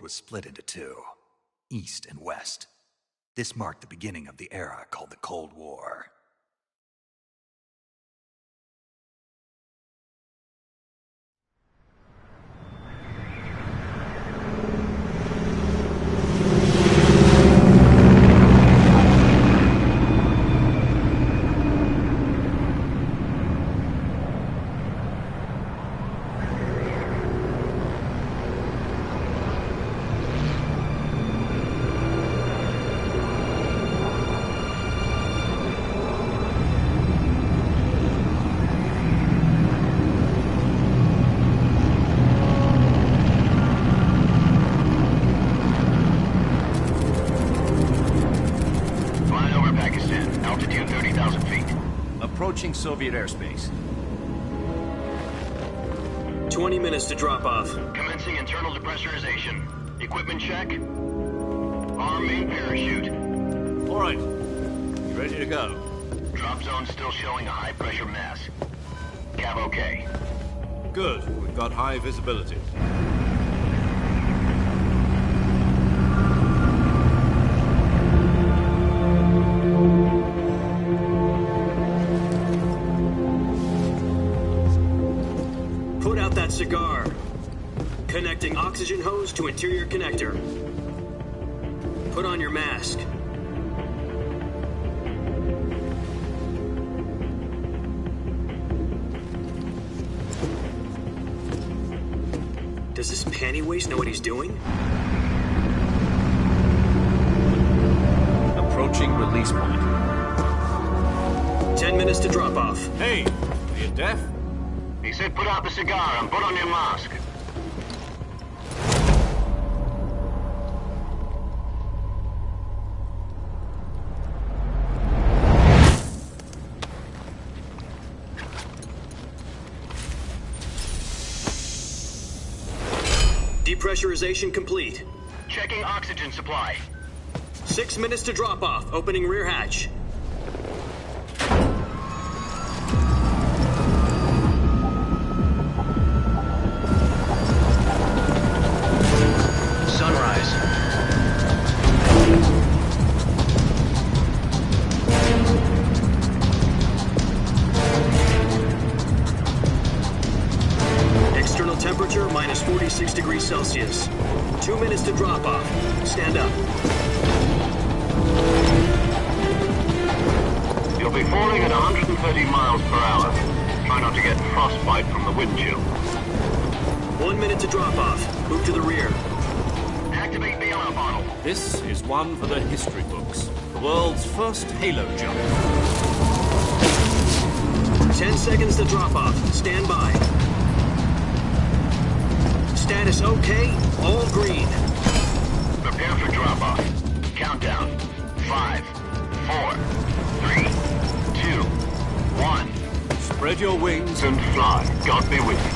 was split into two, East and West. This marked the beginning of the era called the Cold War. Approaching Soviet airspace. 20 minutes to drop off. Commencing internal depressurization. Equipment check. Arm main parachute. All right. Ready to go. Drop zone still showing a high pressure mass. Cav okay. Good. We've got high visibility. Cigar. Connecting oxygen hose to interior connector. Put on your mask. Does this panty waste know what he's doing? Approaching release point. 10 minutes to drop off. Hey, are you deaf? He said put out the cigar and put on your mask. Depressurization complete. Checking oxygen supply. 6 minutes to drop off. Opening rear hatch. Temperature minus 46 degrees Celsius. 2 minutes to drop off. Stand up. You'll be falling at 130 miles per hour. Try not to get frostbite from the wind chill. 1 minute to drop off. Move to the rear. Activate bailout bottle. This is one for the history books. The world's first halo jump. 10 seconds to drop off. Stand by. Status okay, all green. Prepare for drop-off. Countdown. 5, 4, 3, 2, 1. Spread your wings And fly. God be with you.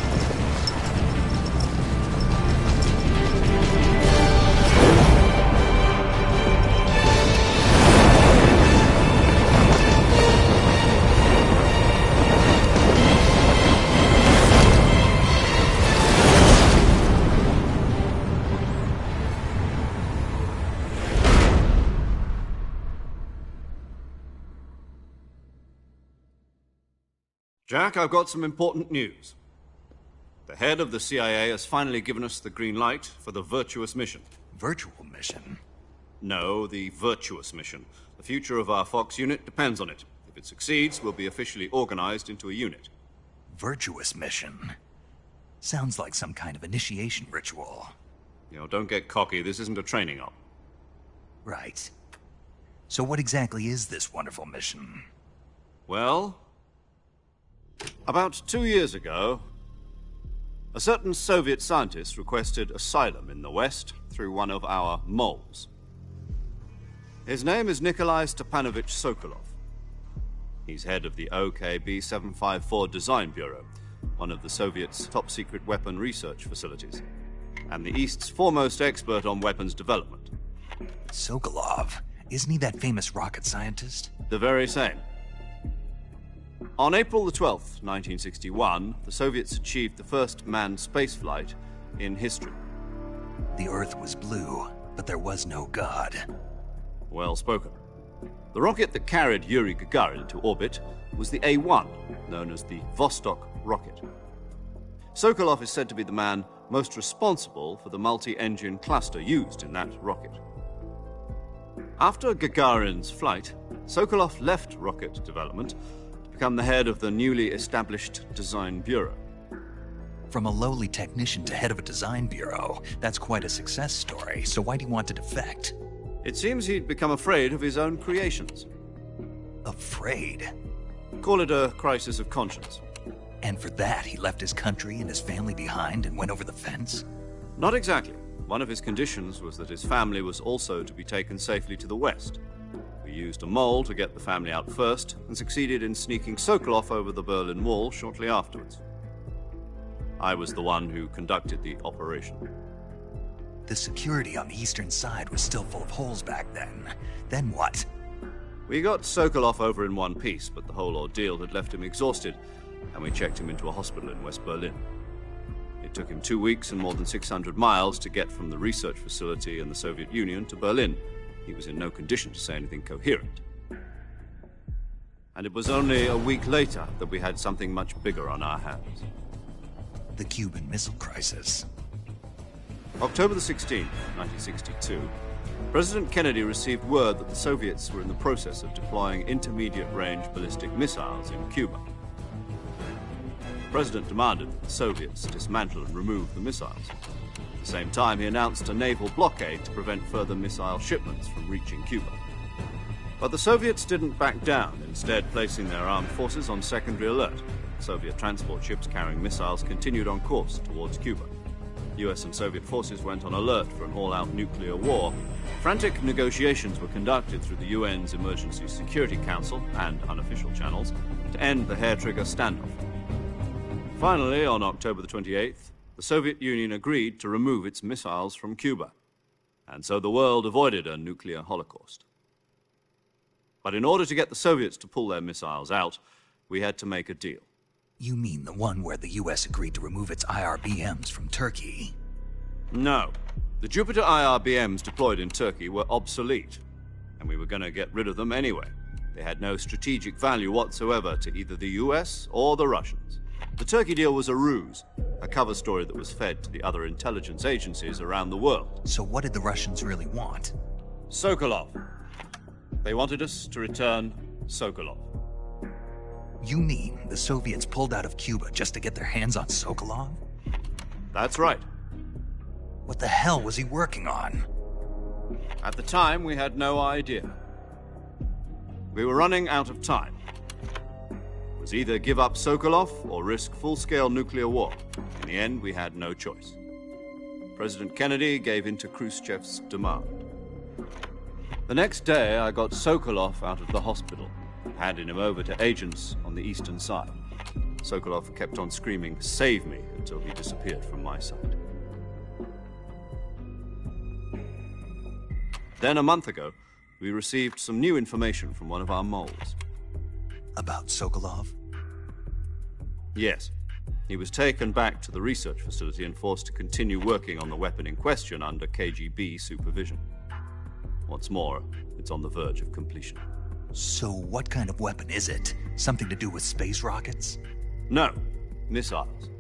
Jack, I've got some important news. The head of the CIA has finally given us the green light for the Virtuous mission. Virtual mission? No, the Virtuous mission. The future of our Fox unit depends on it. If it succeeds, we'll be officially organized into a unit. Virtuous mission? Sounds like some kind of initiation ritual. You know, don't get cocky. This isn't a training op. Right. So what exactly is this wonderful mission? Well, about 2 years ago, a certain Soviet scientist requested asylum in the West through one of our moles. His name is Nikolai Stepanovich Sokolov. He's head of the OKB-754 Design Bureau, one of the Soviets' top-secret weapon research facilities, and the East's foremost expert on weapons development. Sokolov? Isn't he that famous rocket scientist? The very same. On April the 12th, 1961, the Soviets achieved the first manned spaceflight in history. The Earth was blue, but there was no God. Well spoken. The rocket that carried Yuri Gagarin to orbit was the A-1, known as the Vostok rocket. Sokolov is said to be the man most responsible for the multi-engine cluster used in that rocket. After Gagarin's flight, Sokolov left rocket development to become the head of the newly established Design Bureau. From a lowly technician to head of a design bureau, that's quite a success story, so why'd he want to defect? It seems he'd become afraid of his own creations. Afraid? Call it a crisis of conscience. And for that, he left his country and his family behind and went over the fence? Not exactly. One of his conditions was that his family was also to be taken safely to the west. We used a mole to get the family out first and succeeded in sneaking Sokolov over the Berlin Wall shortly afterwards. I was the one who conducted the operation. The security on the eastern side was still full of holes back then. Then what? We got Sokolov over in one piece, but the whole ordeal had left him exhausted, and we checked him into a hospital in West Berlin. It took him 2 weeks and more than 600 miles to get from the research facility in the Soviet Union to Berlin. He was in no condition to say anything coherent. And it was only a week later that we had something much bigger on our hands. The Cuban Missile Crisis. October the 16th, 1962, President Kennedy received word that the Soviets were in the process of deploying intermediate-range ballistic missiles in Cuba. The President demanded that the Soviets dismantle and remove the missiles. At the same time, he announced a naval blockade to prevent further missile shipments from reaching Cuba. But the Soviets didn't back down, instead placing their armed forces on secondary alert. Soviet transport ships carrying missiles continued on course towards Cuba. US and Soviet forces went on alert for an all-out nuclear war. Frantic negotiations were conducted through the UN's Emergency Security Council and unofficial channels to end the hair-trigger standoff. Finally, on October the 28th, the Soviet Union agreed to remove its missiles from Cuba, and so the world avoided a nuclear holocaust. But in order to get the Soviets to pull their missiles out, we had to make a deal. You mean the one where the US agreed to remove its IRBMs from Turkey? No. The Jupiter IRBMs deployed in Turkey were obsolete, and we were going to get rid of them anyway. They had no strategic value whatsoever to either the US or the Russians. The Turkey deal was a ruse, a cover story that was fed to the other intelligence agencies around the world. So what did the Russians really want? Sokolov. They wanted us to return Sokolov. You mean the Soviets pulled out of Cuba just to get their hands on Sokolov? That's right. What the hell was he working on? At the time, we had no idea. We were running out of time. It was either give up Sokolov or risk full-scale nuclear war. In the end, we had no choice. President Kennedy gave in to Khrushchev's demand. The next day, I got Sokolov out of the hospital, handing him over to agents on the eastern side. Sokolov kept on screaming, "Save me," until he disappeared from my sight. Then, a month ago, we received some new information from one of our moles. About Sokolov? Yes. He was taken back to the research facility and forced to continue working on the weapon in question under KGB supervision. What's more, it's on the verge of completion. So what kind of weapon is it? Something to do with space rockets? No, missiles.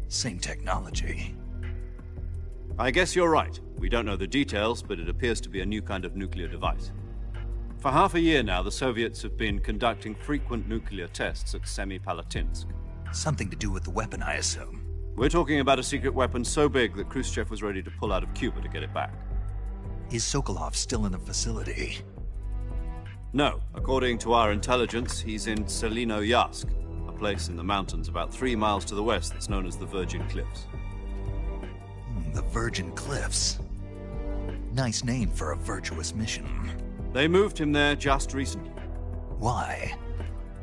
Same technology. I guess you're right. We don't know the details, but it appears to be a new kind of nuclear device. For half a year now, the Soviets have been conducting frequent nuclear tests at Semipalatinsk. Something to do with the weapon, I assume. We're talking about a secret weapon so big that Khrushchev was ready to pull out of Cuba to get it back. Is Sokolov still in the facility? No. According to our intelligence, he's in Selinoyarsk, a place in the mountains about 3 miles to the west that's known as the Virgin Cliffs. The Virgin Cliffs. Nice name for a virtuous mission. They moved him there just recently. Why?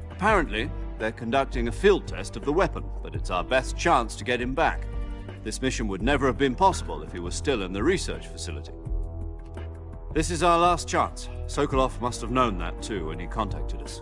Apparently, they're conducting a field test of the weapon, but it's our best chance to get him back. This mission would never have been possible if he was still in the research facility. This is our last chance. Sokolov must have known that too when he contacted us.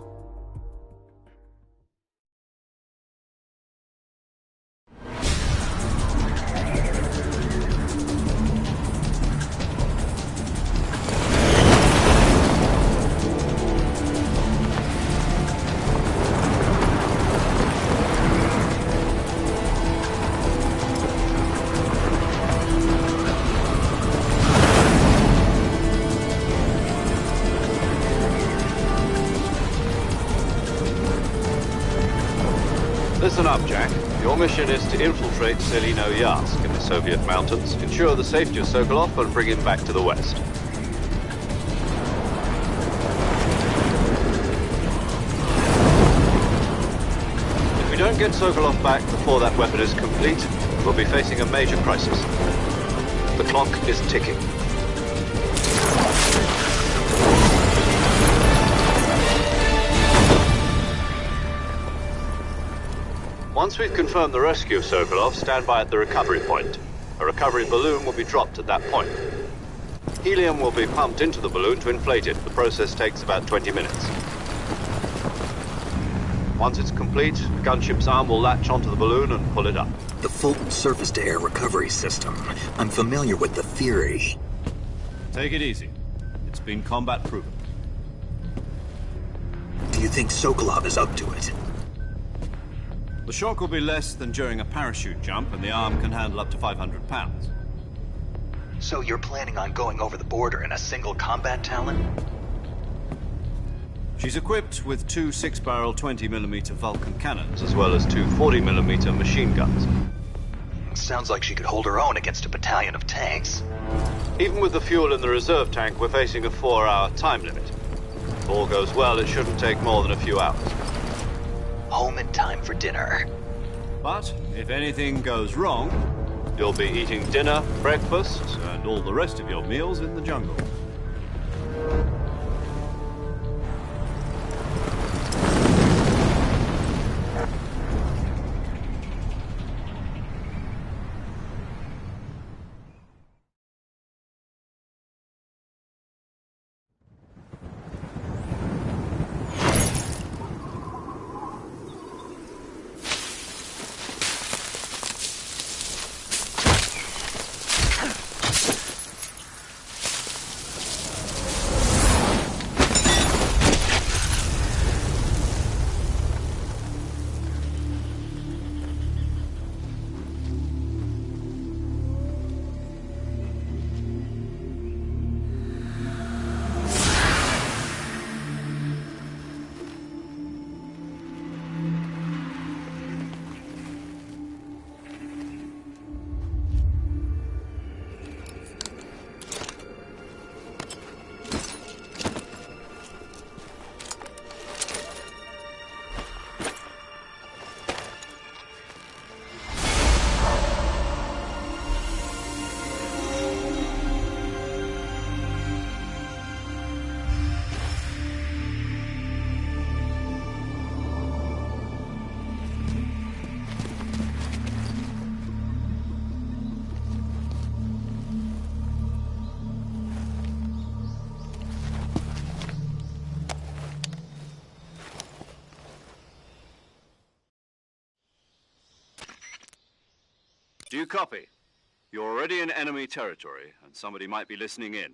up, Jack. Your mission is to infiltrate Selino-Yarsk in the Soviet mountains, ensure the safety of Sokolov, and bring him back to the West. If we don't get Sokolov back before that weapon is complete, we'll be facing a major crisis. The clock is ticking. Once we've confirmed the rescue of Sokolov, stand by at the recovery point. A recovery balloon will be dropped at that point. Helium will be pumped into the balloon to inflate it. The process takes about 20 minutes. Once it's complete, the gunship's arm will latch onto the balloon and pull it up. The Fulton surface-to-air recovery system. I'm familiar with the theory. Take it easy. It's been combat-proven. Do you think Sokolov is up to it? The shock will be less than during a parachute jump, and the arm can handle up to 500 pounds. So you're planning on going over the border in a single combat Talon? She's equipped with two 6-barrel 20mm Vulcan cannons, as well as two 40mm machine guns. Sounds like she could hold her own against a battalion of tanks. Even with the fuel in the reserve tank, we're facing a 4-hour time limit. If all goes well, it shouldn't take more than a few hours. Home in time for dinner. But if anything goes wrong, you'll be eating dinner, breakfast, and all the rest of your meals in the jungle. Do you copy? You're already in enemy territory, and somebody might be listening in.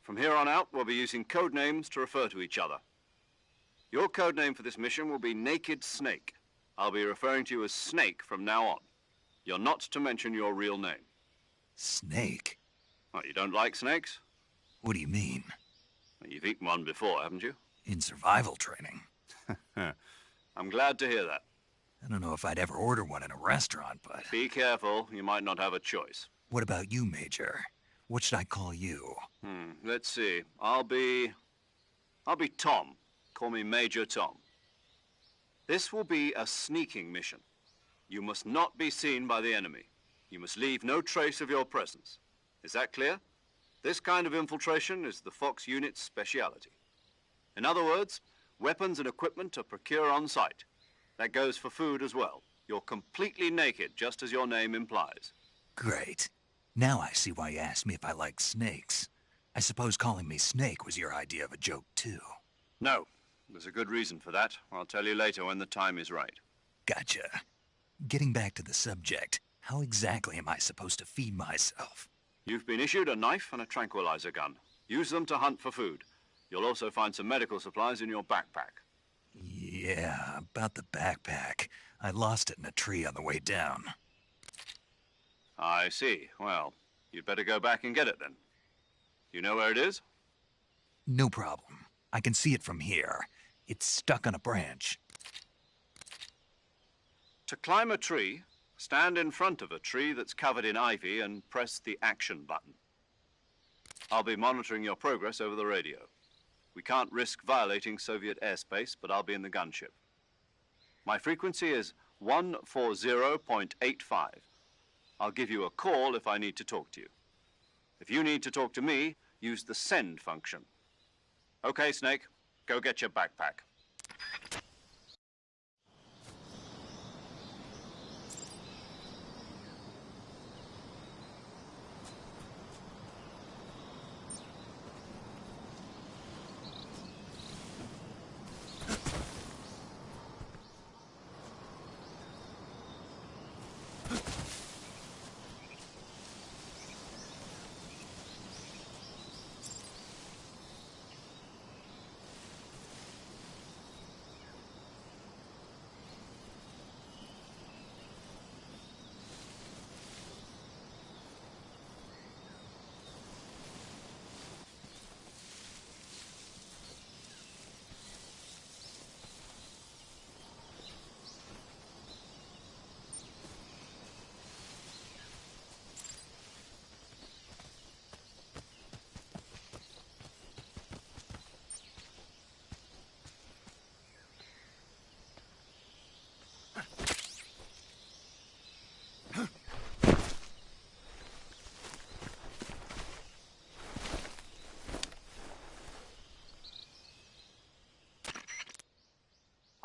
From here on out, we'll be using code names to refer to each other. Your code name for this mission will be Naked Snake. I'll be referring to you as Snake from now on. You're not to mention your real name. Snake? Oh, you don't like snakes? What do you mean? Well, you've eaten one before, haven't you? In survival training. I'm glad to hear that. I don't know if I'd ever order one in a restaurant, but... Be careful, you might not have a choice. What about you, Major? What should I call you? Let's see. I'll be Tom. Call me Major Tom. This will be a sneaking mission. You must not be seen by the enemy. You must leave no trace of your presence. Is that clear? This kind of infiltration is the Fox unit's speciality. In other words, weapons and equipment are procured on site. That goes for food as well. You're completely naked, just as your name implies. Great. Now I see why you asked me if I like snakes. I suppose calling me Snake was your idea of a joke, too. No. There's a good reason for that. I'll tell you later when the time is right. Gotcha. Getting back to the subject, how exactly am I supposed to feed myself? You've been issued a knife and a tranquilizer gun. Use them to hunt for food. You'll also find some medical supplies in your backpack. Yeah, about the backpack. I lost it in a tree on the way down. I see. Well, you'd better go back and get it then. You know where it is? No problem. I can see it from here. It's stuck on a branch. To climb a tree, stand in front of a tree that's covered in ivy and press the action button. I'll be monitoring your progress over the radio. We can't risk violating Soviet airspace, but I'll be in the gunship. My frequency is 140.85. I'll give you a call if I need to talk to you. If you need to talk to me, use the send function. Okay, Snake, go get your backpack.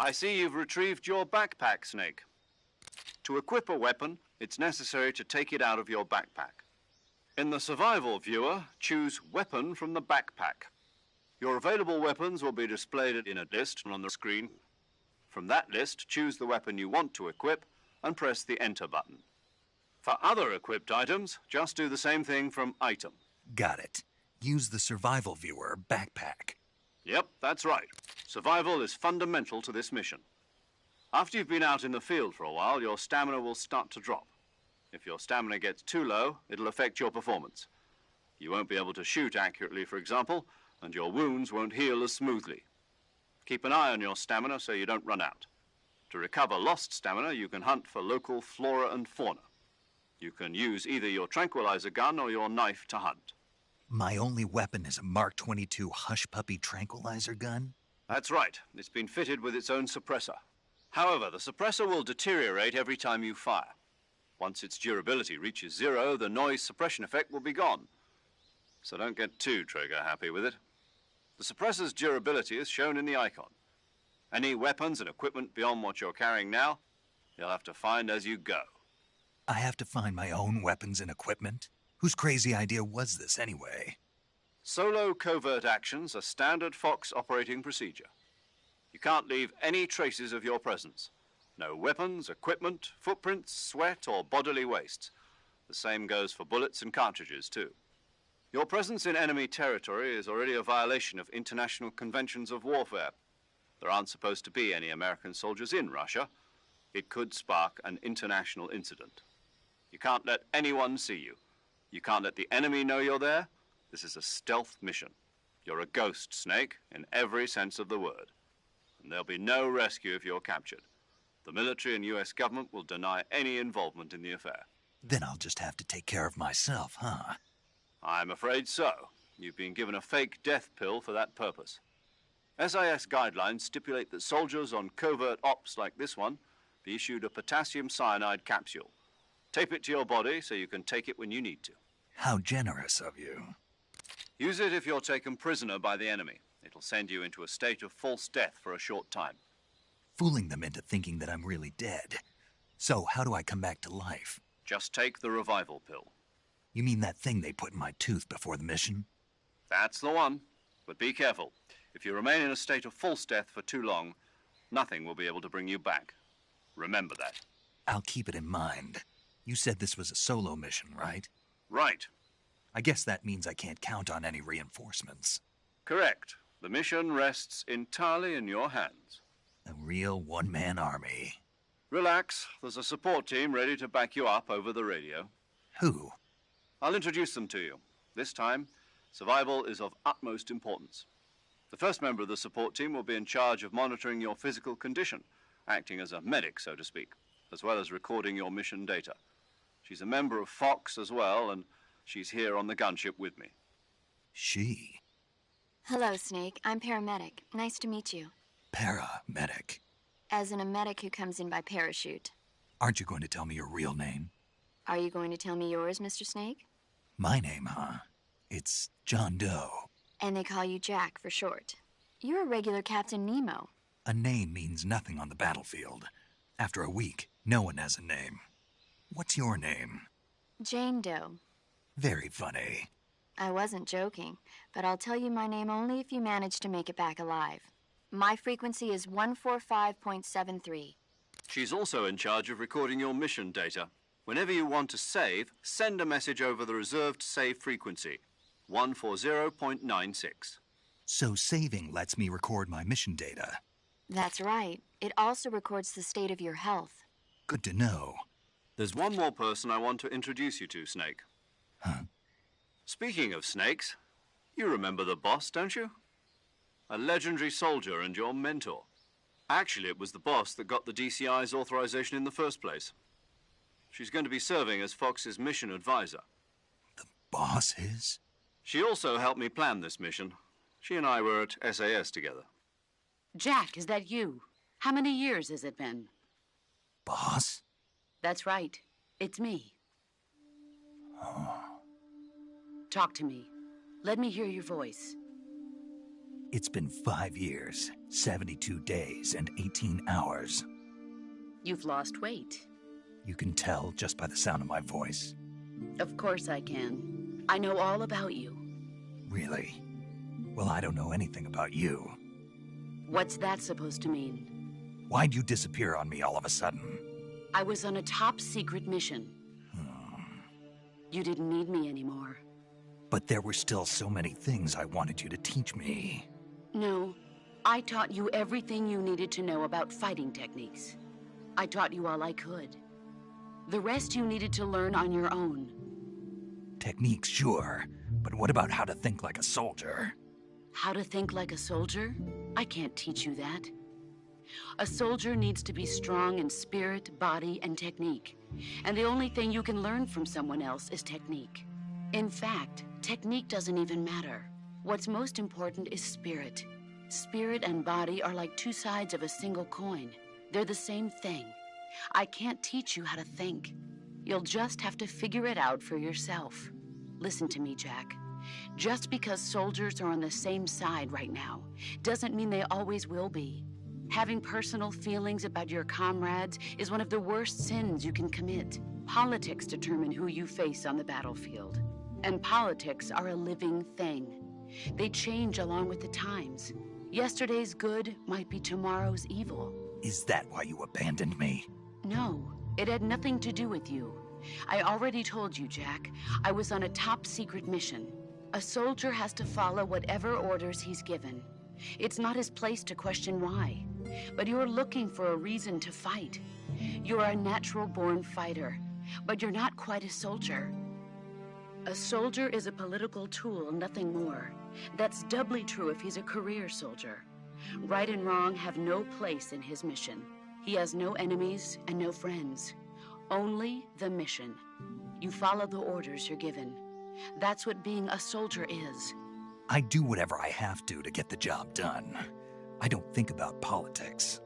I see you've retrieved your backpack, Snake. To equip a weapon, it's necessary to take it out of your backpack. In the survival viewer, choose Weapon from the backpack. Your available weapons will be displayed in a list on the screen. From that list, choose the weapon you want to equip and press the Enter button. For other equipped items, just do the same thing from Item. Got it. Use the survival viewer backpack. Yep, that's right. Survival is fundamental to this mission. After you've been out in the field for a while, your stamina will start to drop. If your stamina gets too low, it'll affect your performance. You won't be able to shoot accurately, for example, and your wounds won't heal as smoothly. Keep an eye on your stamina so you don't run out. To recover lost stamina, you can hunt for local flora and fauna. You can use either your tranquilizer gun or your knife to hunt. My only weapon is a Mark 22 Hush Puppy tranquilizer gun? That's right. It's been fitted with its own suppressor. However, the suppressor will deteriorate every time you fire. Once its durability reaches 0, the noise suppression effect will be gone. So don't get too trigger happy with it. The suppressor's durability is shown in the icon. Any weapons and equipment beyond what you're carrying now, you'll have to find as you go. I have to find my own weapons and equipment? Whose crazy idea was this anyway? Solo covert actions are standard Fox operating procedure. You can't leave any traces of your presence. No weapons, equipment, footprints, sweat, or bodily wastes. The same goes for bullets and cartridges, too. Your presence in enemy territory is already a violation of international conventions of warfare. There aren't supposed to be any American soldiers in Russia. It could spark an international incident. You can't let anyone see you. You can't let the enemy know you're there. This is a stealth mission. You're a ghost, Snake, in every sense of the word. And there'll be no rescue if you're captured. The military and U.S. government will deny any involvement in the affair. Then I'll just have to take care of myself, huh? I'm afraid so. You've been given a fake death pill for that purpose. SIS guidelines stipulate that soldiers on covert ops like this one be issued a potassium cyanide capsule. Tape it to your body so you can take it when you need to. How generous of you. Use it if you're taken prisoner by the enemy. It'll send you into a state of false death for a short time. Fooling them into thinking that I'm really dead. So how do I come back to life? Just take the revival pill. You mean that thing they put in my tooth before the mission? That's the one. But be careful. If you remain in a state of false death for too long, nothing will be able to bring you back. Remember that. I'll keep it in mind. You said this was a solo mission, right? Right. I guess that means I can't count on any reinforcements. Correct. The mission rests entirely in your hands. A real one-man army. Relax. There's a support team ready to back you up over the radio. Who? I'll introduce them to you. This time, survival is of utmost importance. The first member of the support team will be in charge of monitoring your physical condition, acting as a medic, so to speak. as well as recording your mission data. She's a member of Fox as well, and she's here on the gunship with me. She? Hello, Snake. I'm paramedic. Nice to meet you. Paramedic. As in a medic who comes in by parachute. Aren't you going to tell me your real name? Are you going to tell me yours, Mr. Snake? My name, huh? It's John Doe. And they call you Jack for short. You're a regular Captain Nemo. A name means nothing on the battlefield. After a week, no one has a name. What's your name? Jane Doe. Very funny. I wasn't joking, but I'll tell you my name only if you manage to make it back alive. My frequency is 145.73. She's also in charge of recording your mission data. Whenever you want to save, send a message over the reserved save frequency, 140.96. So saving lets me record my mission data. That's right. It also records the state of your health. Good to know. There's one more person I want to introduce you to, Snake. Huh? Speaking of snakes, you remember the boss, don't you? A legendary soldier and your mentor. Actually, it was the boss that got the DCI's authorization in the first place. She's going to be serving as Fox's mission advisor. The boss is? She also helped me plan this mission. She and I were at SAS together. Jack, is that you? How many years has it been? Boss? That's right. It's me. Oh. Talk to me. Let me hear your voice. It's been 5 years, 72 days, and 18 hours. You've lost weight. You can tell just by the sound of my voice. Of course I can. I know all about you. Really? Well, I don't know anything about you. What's that supposed to mean? Why'd you disappear on me all of a sudden? I was on a top-secret mission. You didn't need me anymore. But there were still so many things I wanted you to teach me. No, I taught you everything you needed to know about fighting techniques. I taught you all I could. The rest you needed to learn on your own. Techniques, sure. But what about how to think like a soldier? How to think like a soldier? I can't teach you that. A soldier needs to be strong in spirit, body, and technique. And the only thing you can learn from someone else is technique. In fact, technique doesn't even matter. What's most important is spirit. Spirit and body are like two sides of a single coin. They're the same thing. I can't teach you how to think. You'll just have to figure it out for yourself. Listen to me, Jack. Just because soldiers are on the same side right now doesn't mean they always will be. Having personal feelings about your comrades is one of the worst sins you can commit. Politics determine who you face on the battlefield. And politics are a living thing. They change along with the times. Yesterday's good might be tomorrow's evil. Is that why you abandoned me? No, it had nothing to do with you. I already told you, Jack. I was on a top-secret mission. A soldier has to follow whatever orders he's given. It's not his place to question why. But you're looking for a reason to fight. You're a natural-born fighter, but you're not quite a soldier. A soldier is a political tool, nothing more. That's doubly true if he's a career soldier. Right and wrong have no place in his mission. He has no enemies and no friends. Only the mission. You follow the orders you're given. That's what being a soldier is. I do whatever I have to get the job done. I don't think about politics.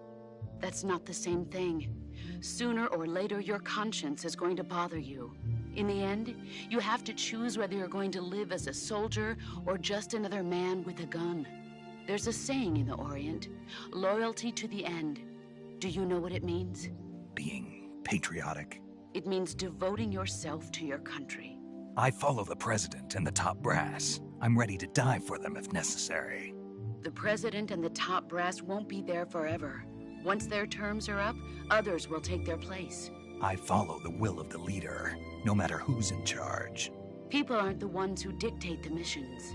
That's not the same thing. Sooner or later, your conscience is going to bother you. In the end, you have to choose whether you're going to live as a soldier or just another man with a gun. There's a saying in the Orient, loyalty to the end. Do you know what it means? Being patriotic. It means devoting yourself to your country. I follow the president and the top brass. I'm ready to die for them if necessary. The president and the top brass won't be there forever. Once their terms are up, others will take their place. I follow the will of the leader, no matter who's in charge. People aren't the ones who dictate the missions.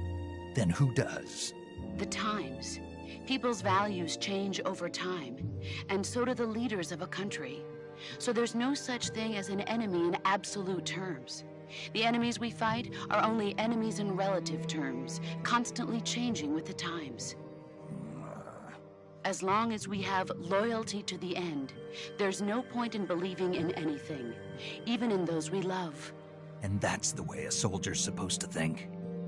Then who does? The times. People's values change over time, and so do the leaders of a country. So there's no such thing as an enemy in absolute terms. The enemies we fight are only enemies in relative terms, constantly changing with the times. As long as we have loyalty to the end, there's no point in believing in anything, even in those we love. And that's the way a soldier's supposed to think?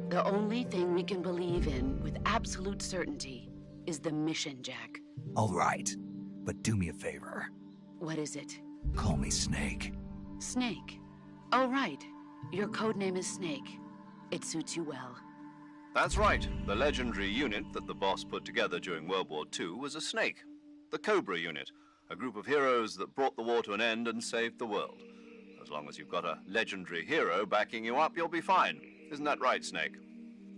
The only thing we can believe in with absolute certainty is the mission, Jack. All right, but do me a favor. What is it? Call me Snake. Snake. Oh, right. Your codename is Snake. It suits you well. That's right. The legendary unit that the boss put together during World War II was a Snake. The Cobra unit, a group of heroes that brought the war to an end and saved the world. As long as you've got a legendary hero backing you up, you'll be fine. Isn't that right, Snake?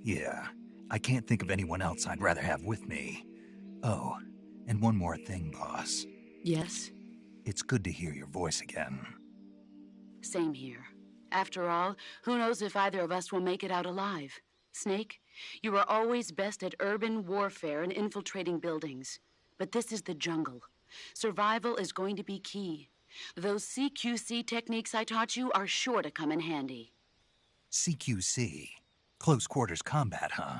Yeah, I can't think of anyone else I'd rather have with me. Oh, and one more thing, boss. Yes? It's good to hear your voice again. Same here. After all, who knows if either of us will make it out alive? Snake, you are always best at urban warfare and infiltrating buildings. But this is the jungle. Survival is going to be key. Those CQC techniques I taught you are sure to come in handy. CQC? Close quarters combat, huh?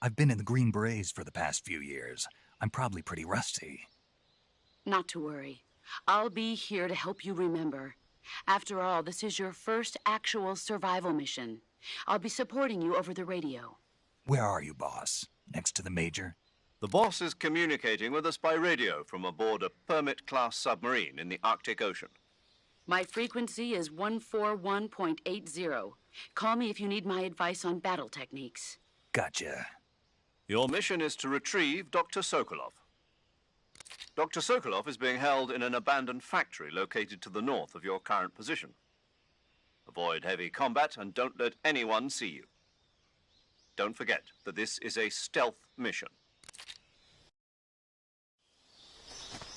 I've been in the Green Berets for the past few years. I'm probably pretty rusty. Not to worry. I'll be here to help you remember. After all, this is your first actual survival mission. I'll be supporting you over the radio. Where are you, boss? Next to the Major? The boss is communicating with us by radio from aboard a Permit-class submarine in the Arctic Ocean. My frequency is 141.80. Call me if you need my advice on battle techniques. Gotcha. Your mission is to retrieve Dr. Sokolov. Dr. Sokolov is being held in an abandoned factory located to the north of your current position. Avoid heavy combat and don't let anyone see you. Don't forget that this is a stealth mission.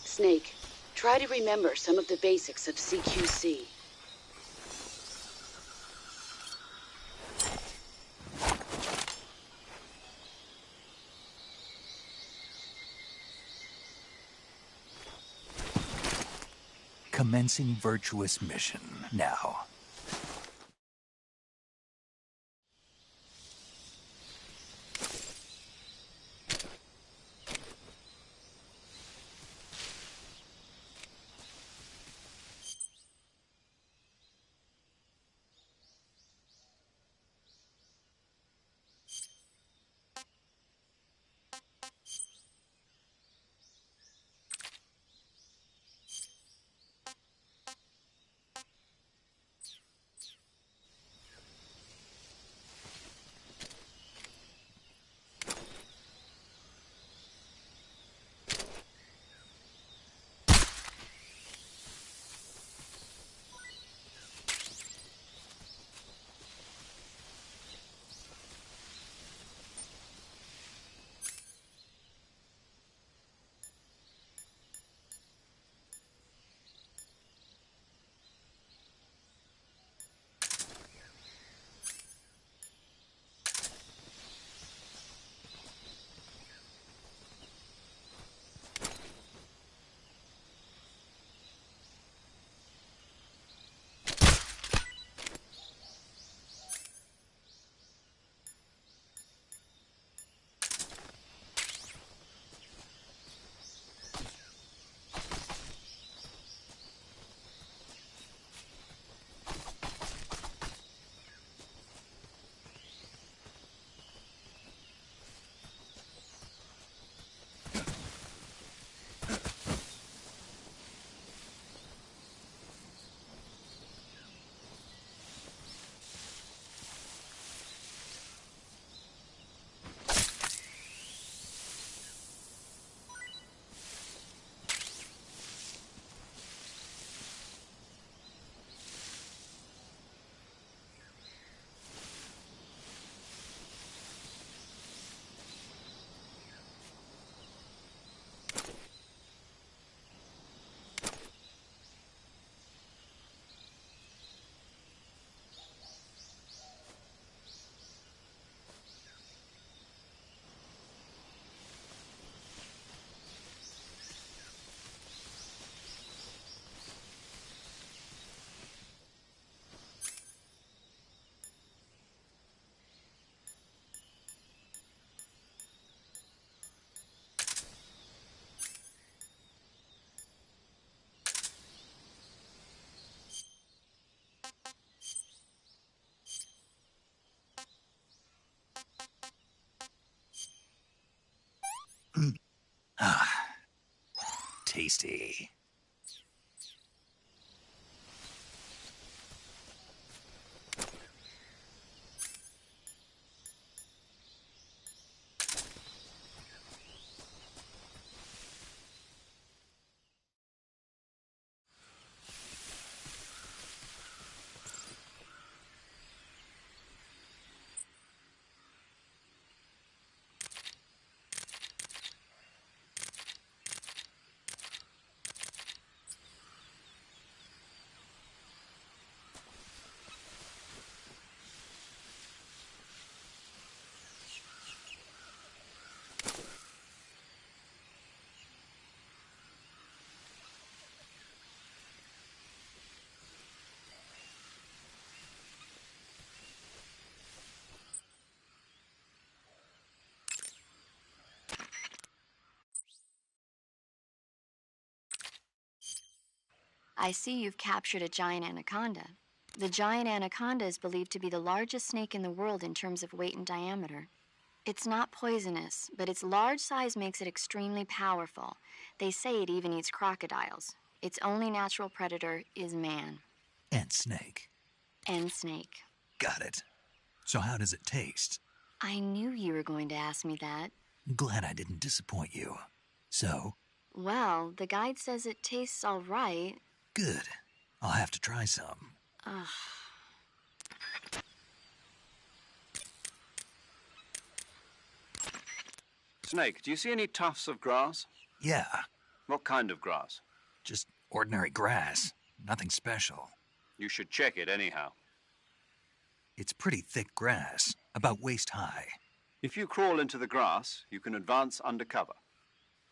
Snake, try to remember some of the basics of CQC. Commencing virtuous mission now. Tasty. I see you've captured a giant anaconda. The giant anaconda is believed to be the largest snake in the world in terms of weight and diameter. It's not poisonous, but its large size makes it extremely powerful. They say it even eats crocodiles. Its only natural predator is man. And snake. And snake. Got it. So how does it taste? I knew you were going to ask me that. Glad I didn't disappoint you. So? Well, the guide says it tastes all right. Good. I'll have to try some. Ugh. Snake, do you see any tufts of grass? Yeah, What kind of grass? just ordinary grass. Nothing special. You should check it anyhow. It's pretty thick grass, about waist high. If you crawl into the grass, you can advance under cover.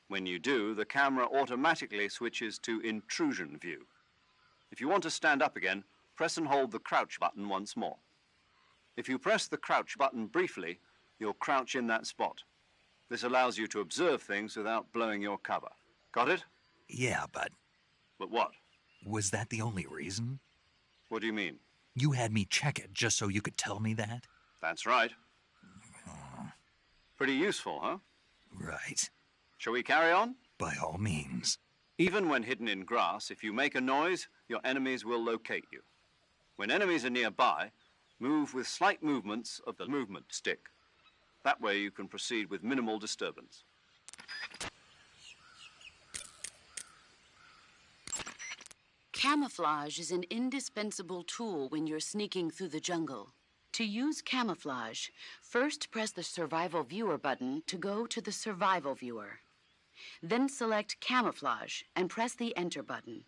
When you do, the camera automatically switches to intrusion view. If you want to stand up again, press and hold the crouch button once more. If you press the crouch button briefly, you'll crouch in that spot. This allows you to observe things without blowing your cover. Got it? Yeah, but But what? was that the only reason? What do you mean? You had me check it just so you could tell me that? That's right. Pretty useful, huh? Right. Shall we carry on? By all means. Even when hidden in grass, if you make a noise, your enemies will locate you. When enemies are nearby, move with slight movements of the movement stick. That way you can proceed with minimal disturbance. Camouflage is an indispensable tool when you're sneaking through the jungle. To use camouflage, first press the Survival Viewer button to go to the Survival Viewer. Then select Camouflage and press the Enter button.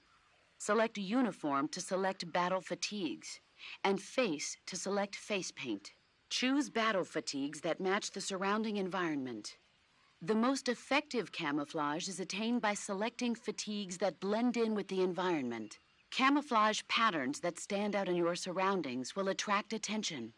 Select Uniform to select Battle Fatigues, and Face to select Face Paint. Choose battle fatigues that match the surrounding environment. The most effective camouflage is attained by selecting fatigues that blend in with the environment. Camouflage patterns that stand out in your surroundings will attract attention.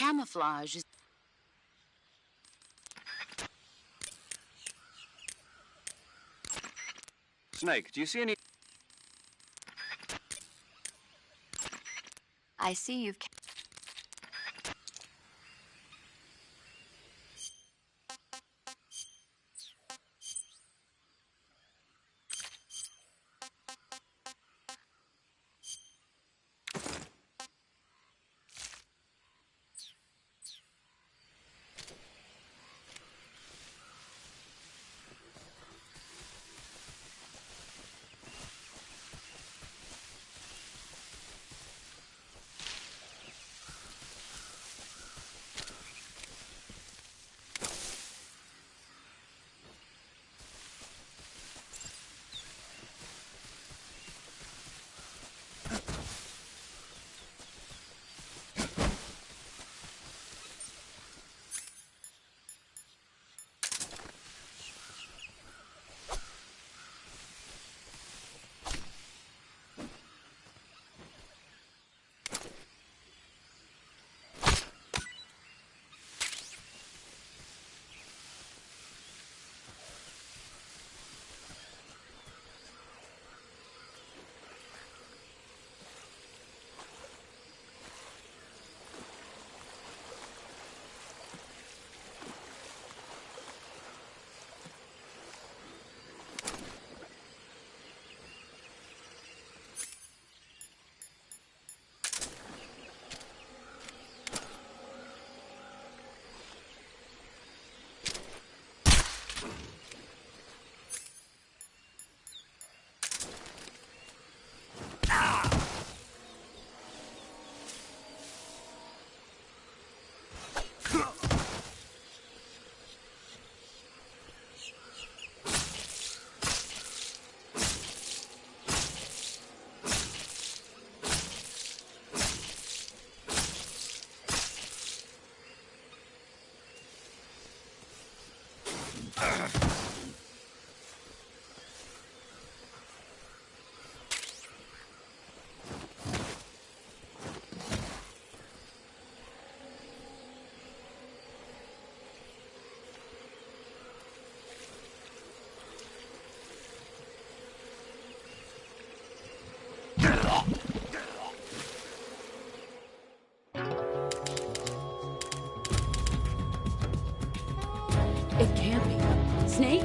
Camouflage is... Snake, do you see any... I see you've... It can't be. Snake?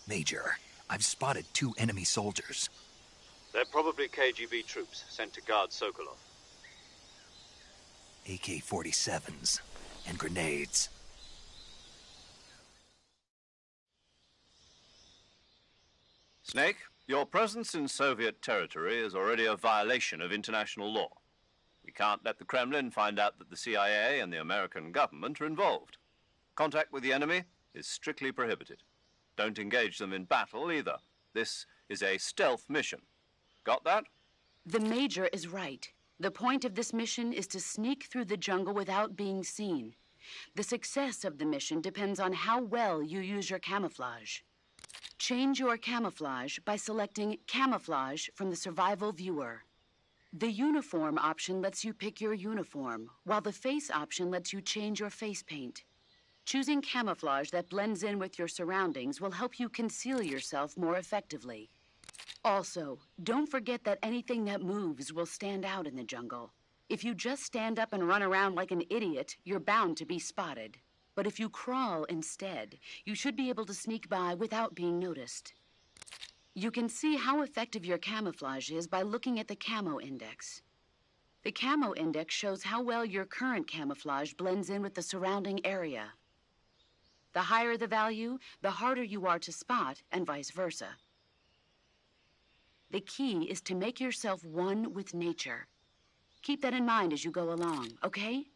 Major, I've spotted 2 enemy soldiers. They're probably KGB troops sent to guard Sokolov. AK-47s and grenades. Snake, your presence in Soviet territory is already a violation of international law. We can't let the Kremlin find out that the CIA and the American government are involved. Contact with the enemy is strictly prohibited. Don't engage them in battle either. This is a stealth mission. Got that? The Major is right. The point of this mission is to sneak through the jungle without being seen. The success of the mission depends on how well you use your camouflage. Change your camouflage by selecting Camouflage from the Survival Viewer. The Uniform option lets you pick your uniform, while the Face option lets you change your face paint. Choosing camouflage that blends in with your surroundings will help you conceal yourself more effectively. Also, don't forget that anything that moves will stand out in the jungle. If you just stand up and run around like an idiot, you're bound to be spotted. But if you crawl instead, you should be able to sneak by without being noticed. You can see how effective your camouflage is by looking at the Camo Index. The Camo Index shows how well your current camouflage blends in with the surrounding area. The higher the value, the harder you are to spot, and vice versa. The key is to make yourself one with nature. Keep that in mind as you go along, okay?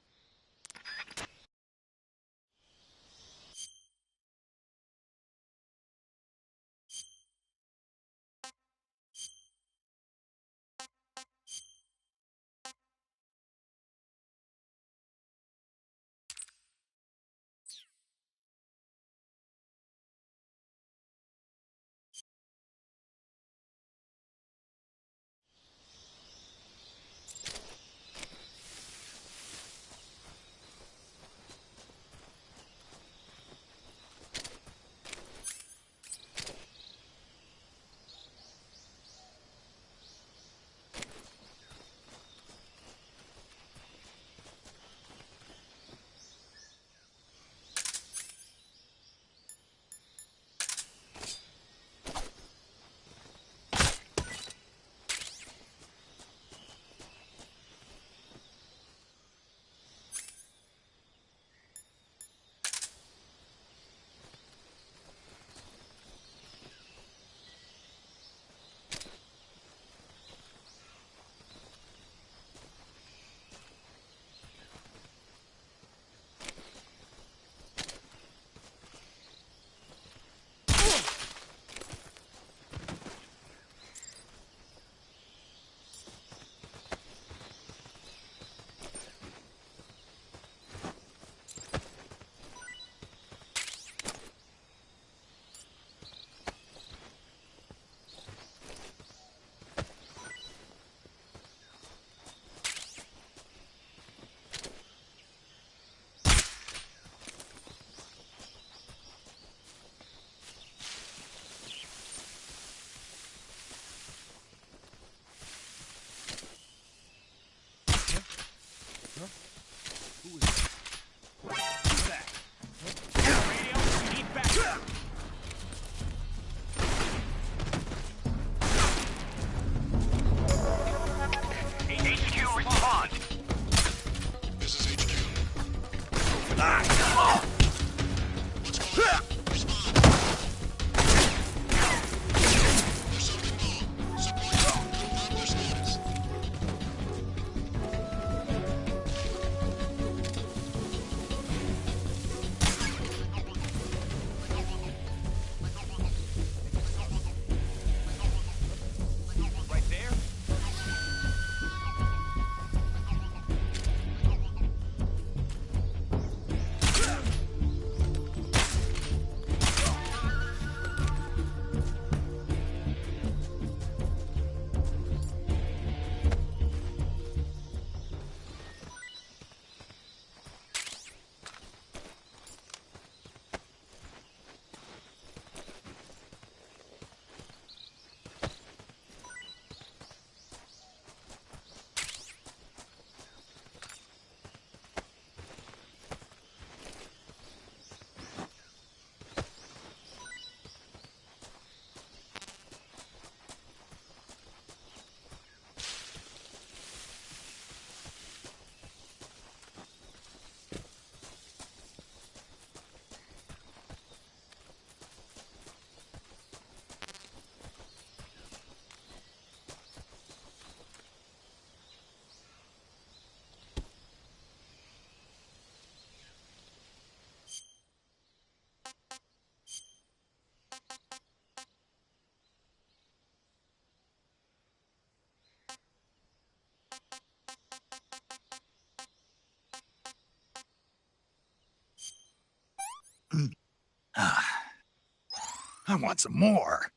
I want some more.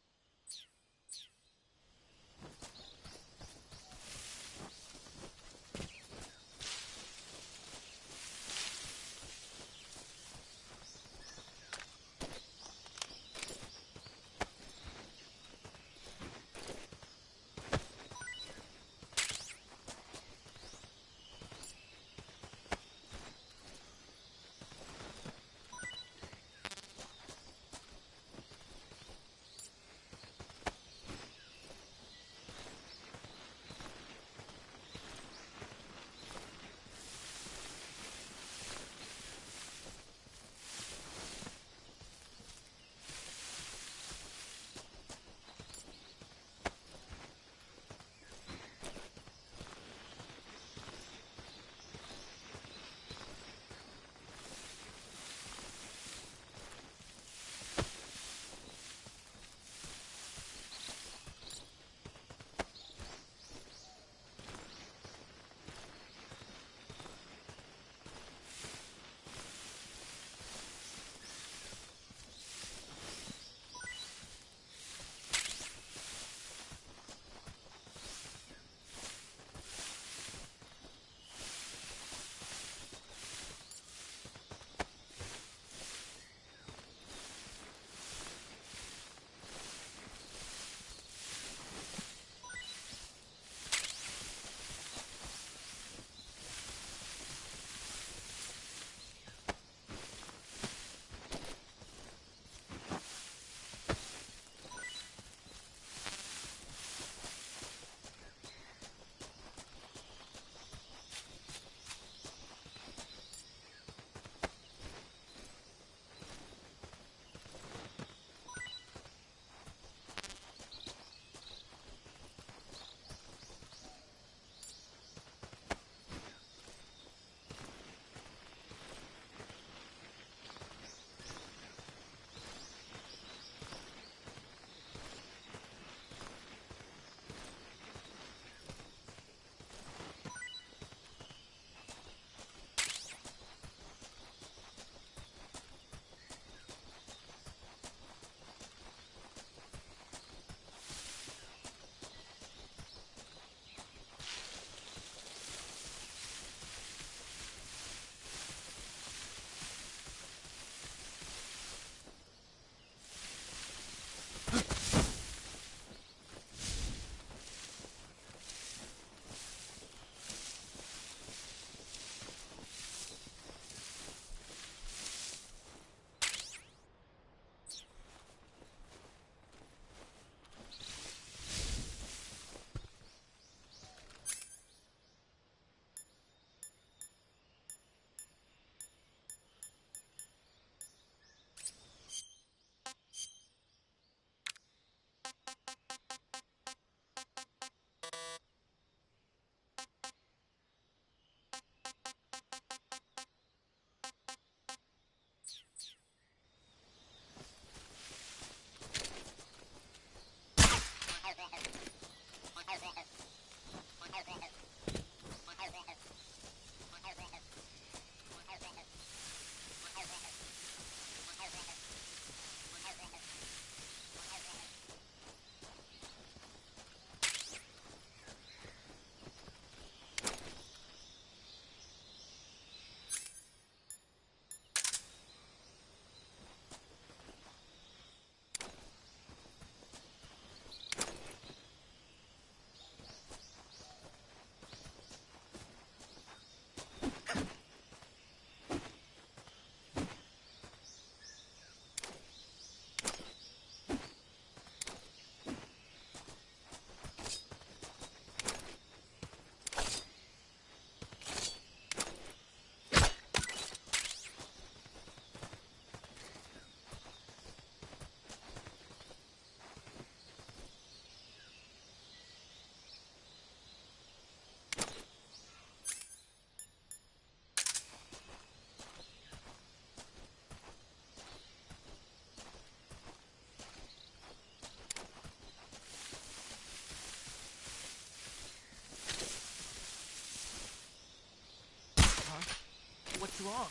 wrong?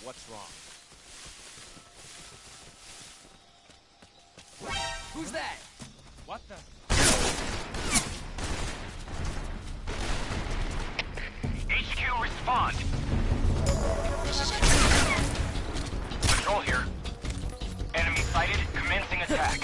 What's wrong? Who's that? What the? HQ, respond. Control here. Enemy sighted, commencing attack.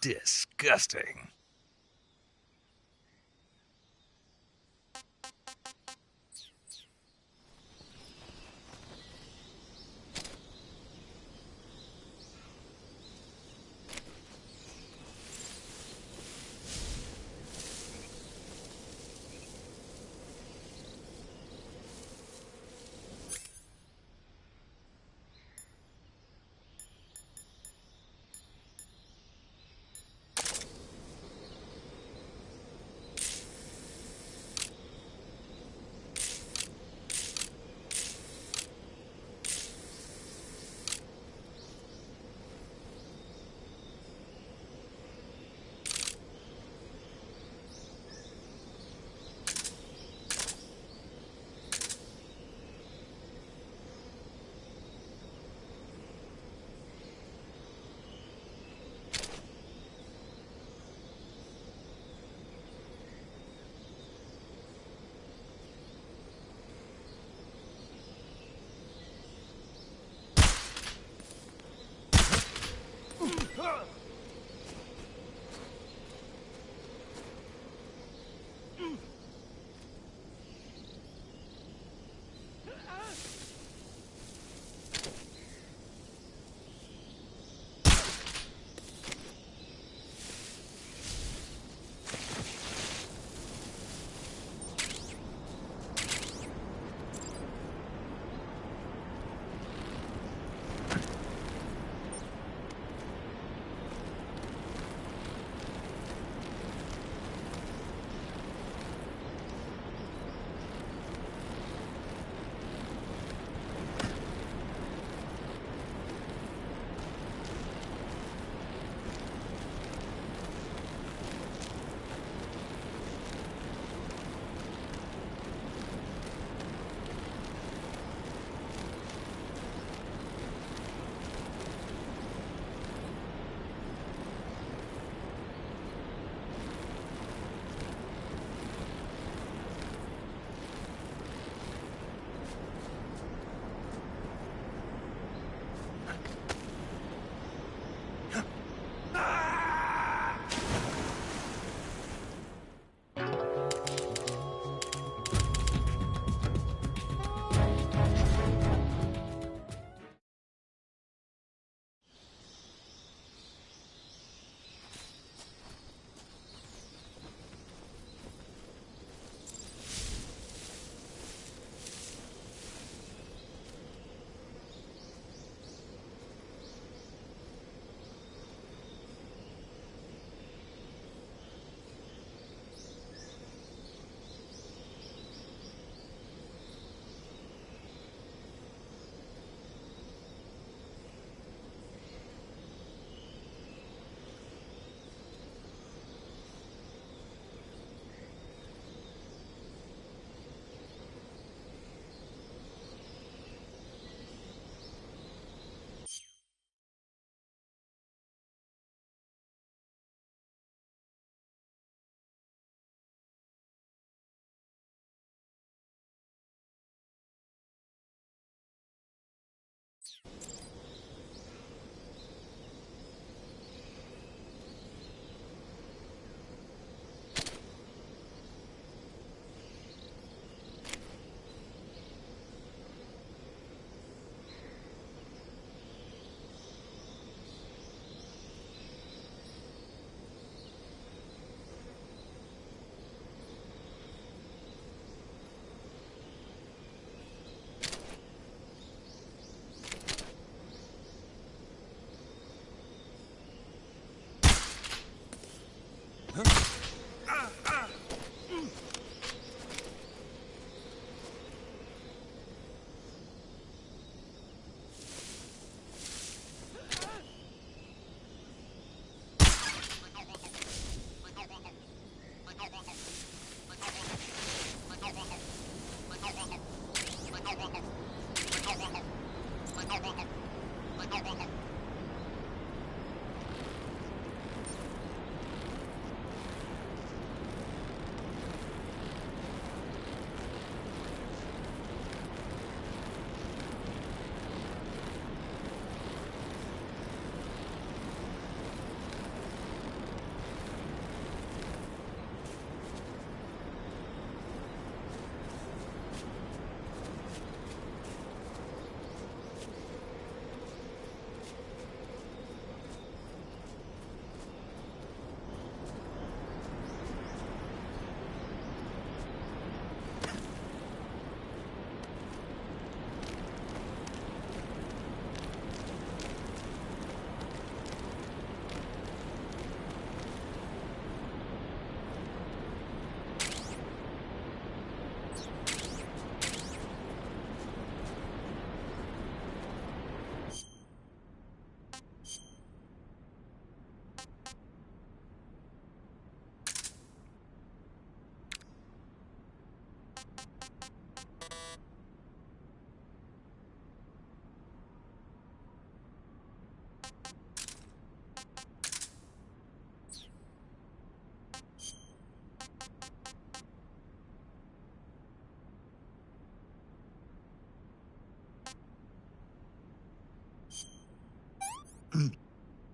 Disgusting.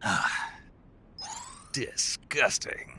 Ah, disgusting.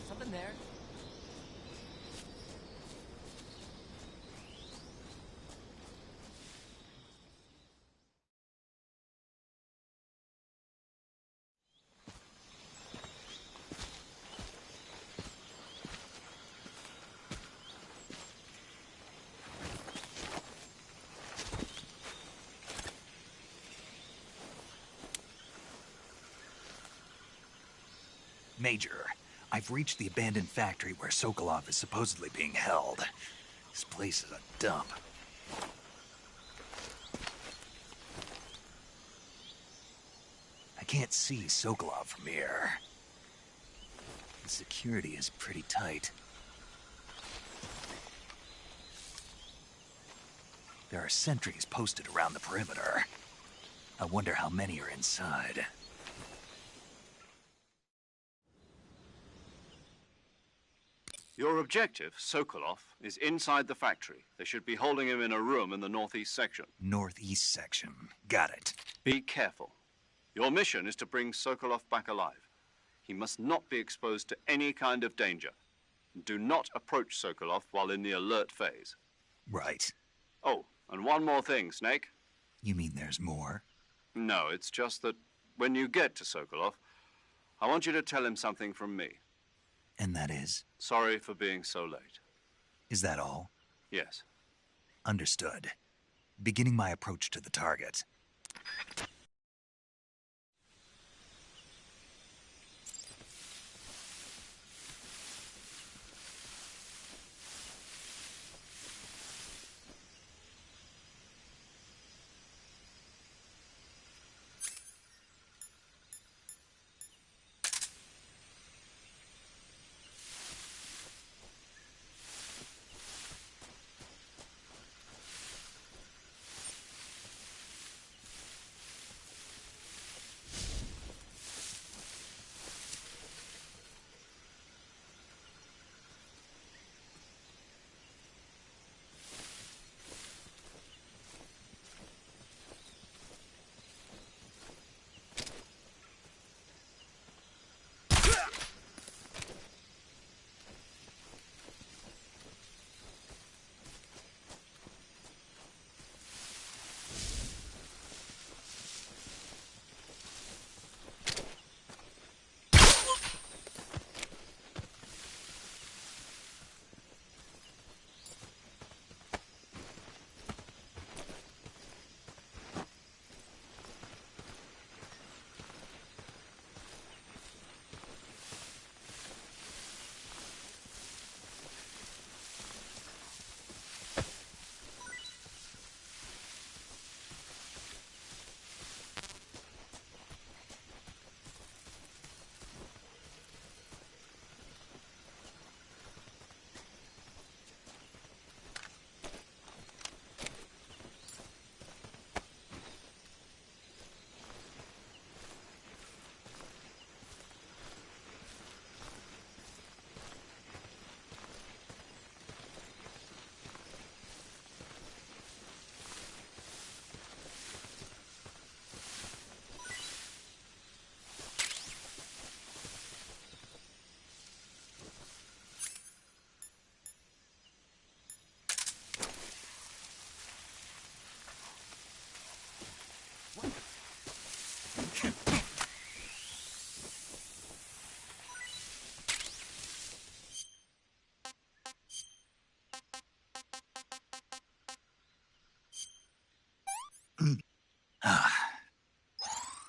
Something there? Major, I've reached the abandoned factory where Sokolov is supposedly being held. This place is a dump. I can't see Sokolov from here. The security is pretty tight. There are sentries posted around the perimeter. I wonder how many are inside. Your objective, Sokolov, is inside the factory. They should be holding him in a room in the northeast section. Northeast section. Got it. Be careful. Your mission is to bring Sokolov back alive. He must not be exposed to any kind of danger. Do not approach Sokolov while in the alert phase. Right. Oh, and one more thing, Snake. You mean there's more? No, it's just that when you get to Sokolov, I want you to tell him something from me. And that is? Sorry for being so late. Is that all? Yes. Understood. Beginning my approach to the target.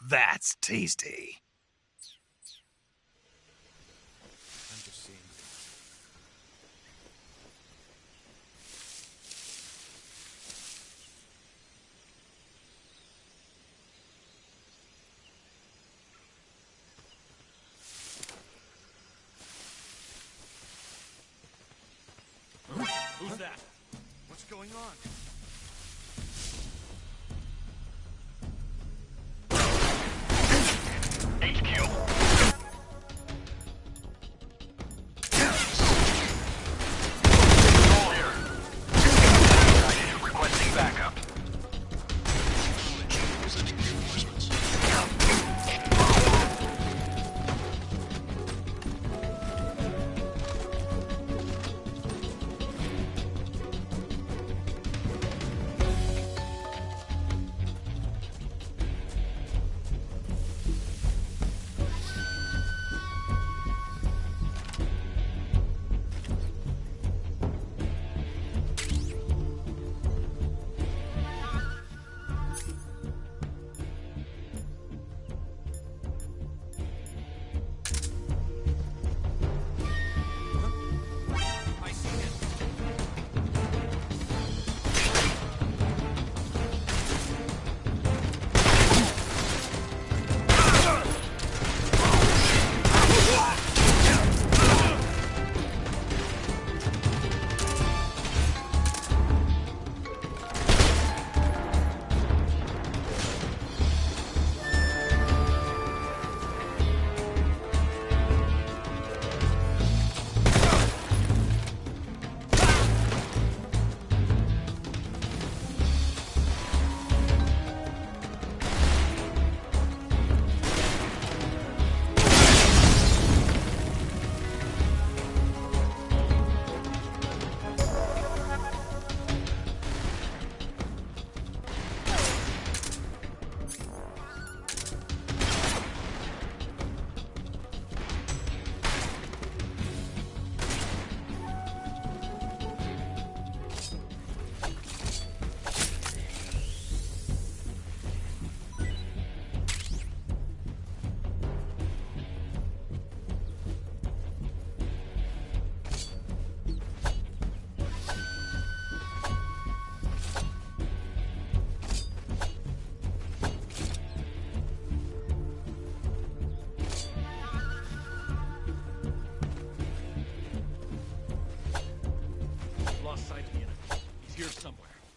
That's tasty. I'm just seeing. Who's that? What's going on?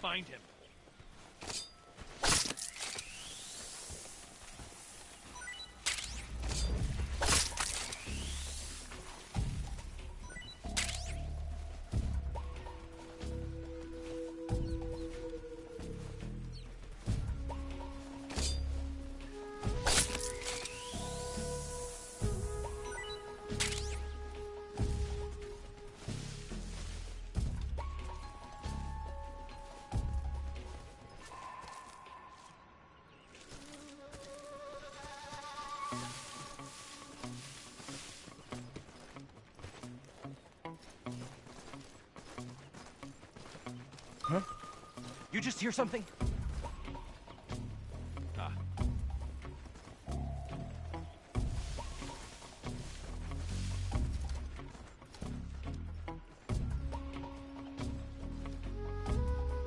Find him. Huh? You just hear something? Ah.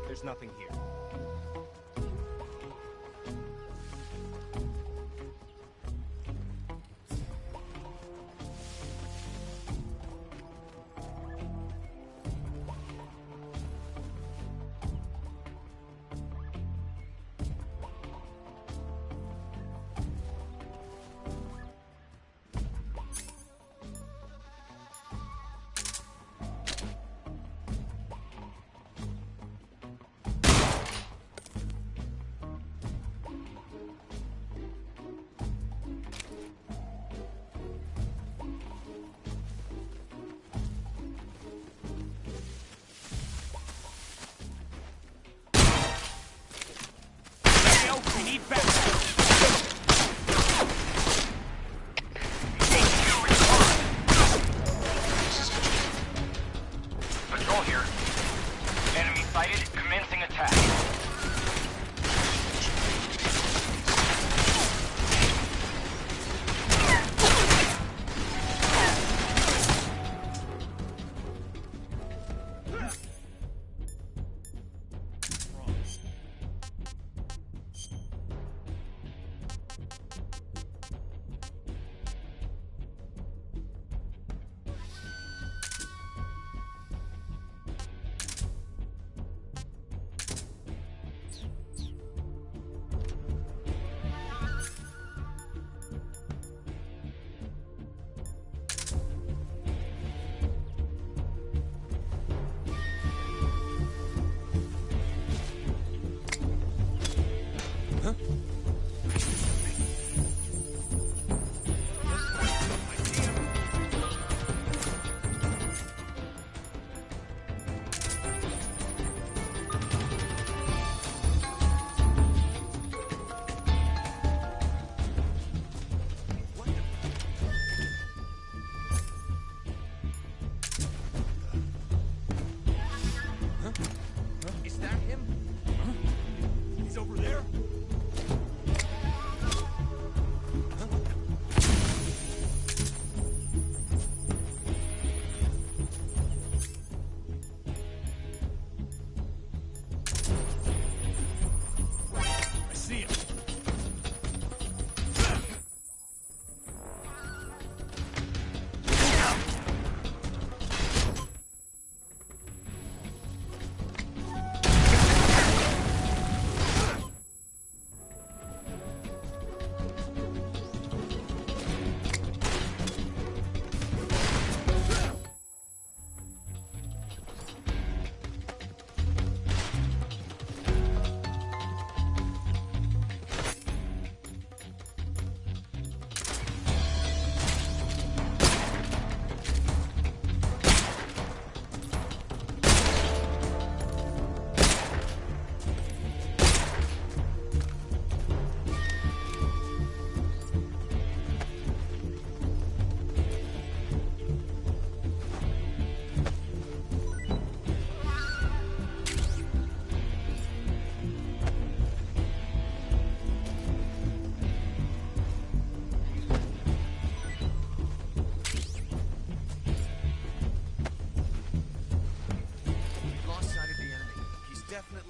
There's nothing here.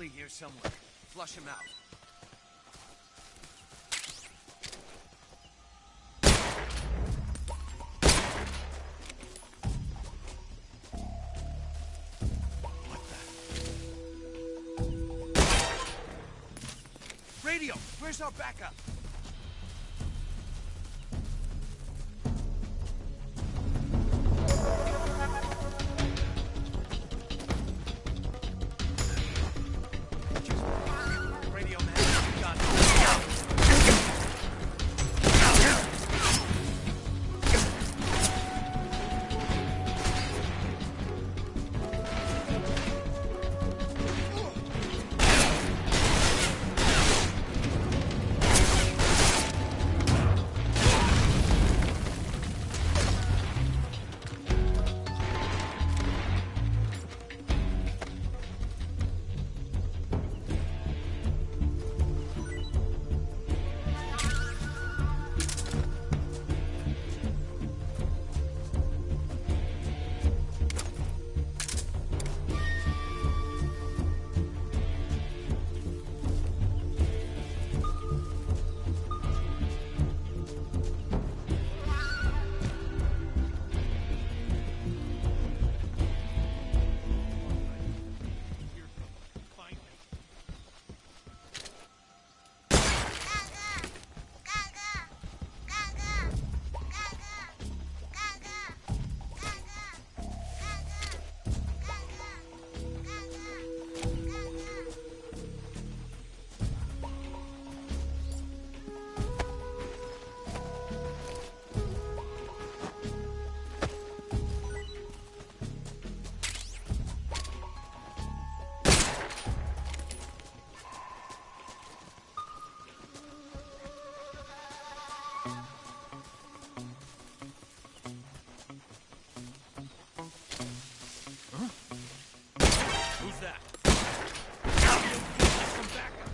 Bradley here somewhere. Flush him out. Radio, where's our backup? Radio man, we got it. Who's that? Some backup.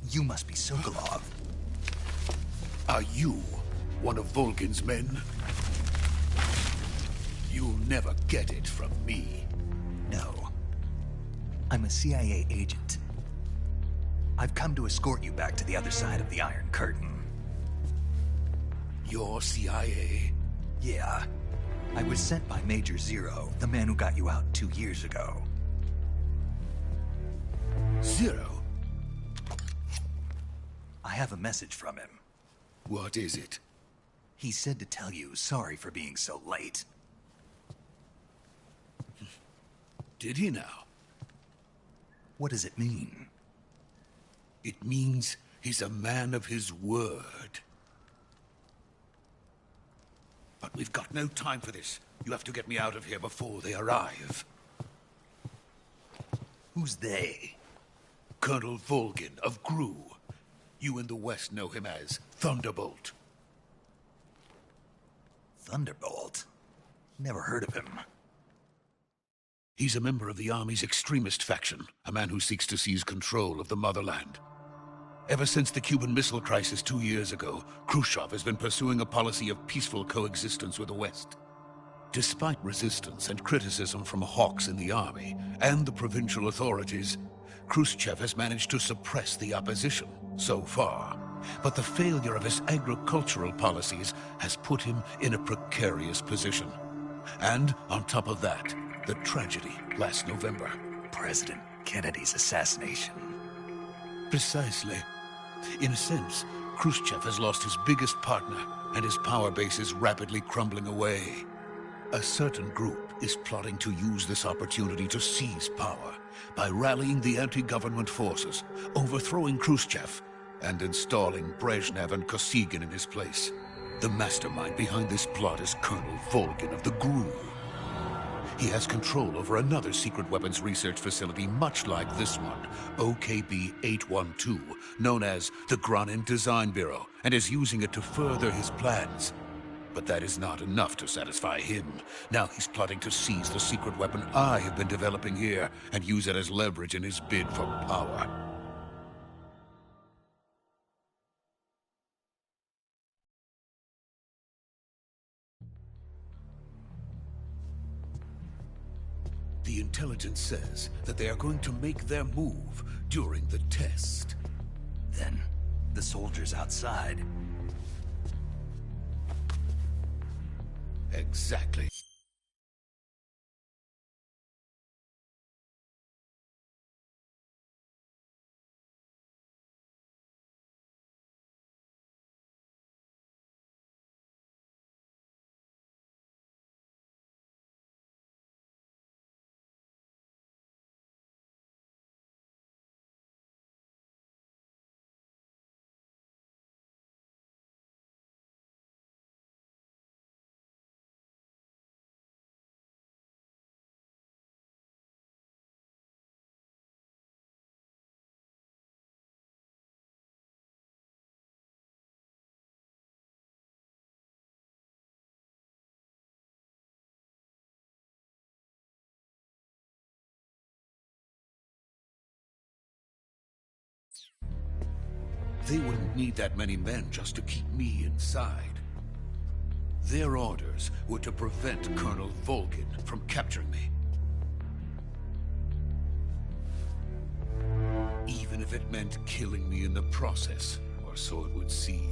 You must be Sokolov. Are you one of Volgin's men? You'll never get it from me. No. I'm a CIA agent. I've come to escort you back to the other side of the Iron Curtain. You're CIA? Yeah. I was sent by Major Zero, the man who got you out 2 years ago. Zero? I have a message from him. What is it? He said to tell you sorry for being so late. Did he now? What does it mean? It means he's a man of his word. But we've got no time for this. You have to get me out of here before they arrive. Who's they? Colonel Volgin of GRU. You in the West know him as Thunderbolt. Thunderbolt? Never heard of him. He's a member of the Army's extremist faction, a man who seeks to seize control of the motherland. Ever since the Cuban Missile Crisis 2 years ago, Khrushchev has been pursuing a policy of peaceful coexistence with the West. Despite resistance and criticism from hawks in the army and the provincial authorities, Khrushchev has managed to suppress the opposition so far. But the failure of his agricultural policies has put him in a precarious position. And on top of that, the tragedy last November. President Kennedy's assassination. Precisely. In a sense, Khrushchev has lost his biggest partner, and his power base is rapidly crumbling away. A certain group is plotting to use this opportunity to seize power by rallying the anti-government forces, overthrowing Khrushchev, and installing Brezhnev and Kosygin in his place. The mastermind behind this plot is Colonel Volgin of the GRU. He has control over another secret weapons research facility much like this one, OKB-812, known as the Granin Design Bureau, and is using it to further his plans. But that is not enough to satisfy him. Now he's plotting to seize the secret weapon I have been developing here and use it as leverage in his bid for power. The intelligence says that they are going to make their move during the test. Then, the soldiers outside. Exactly. They wouldn't need that many men just to keep me inside. Their orders were to prevent Colonel Volgin from capturing me. Even if it meant killing me in the process, or so it would seem.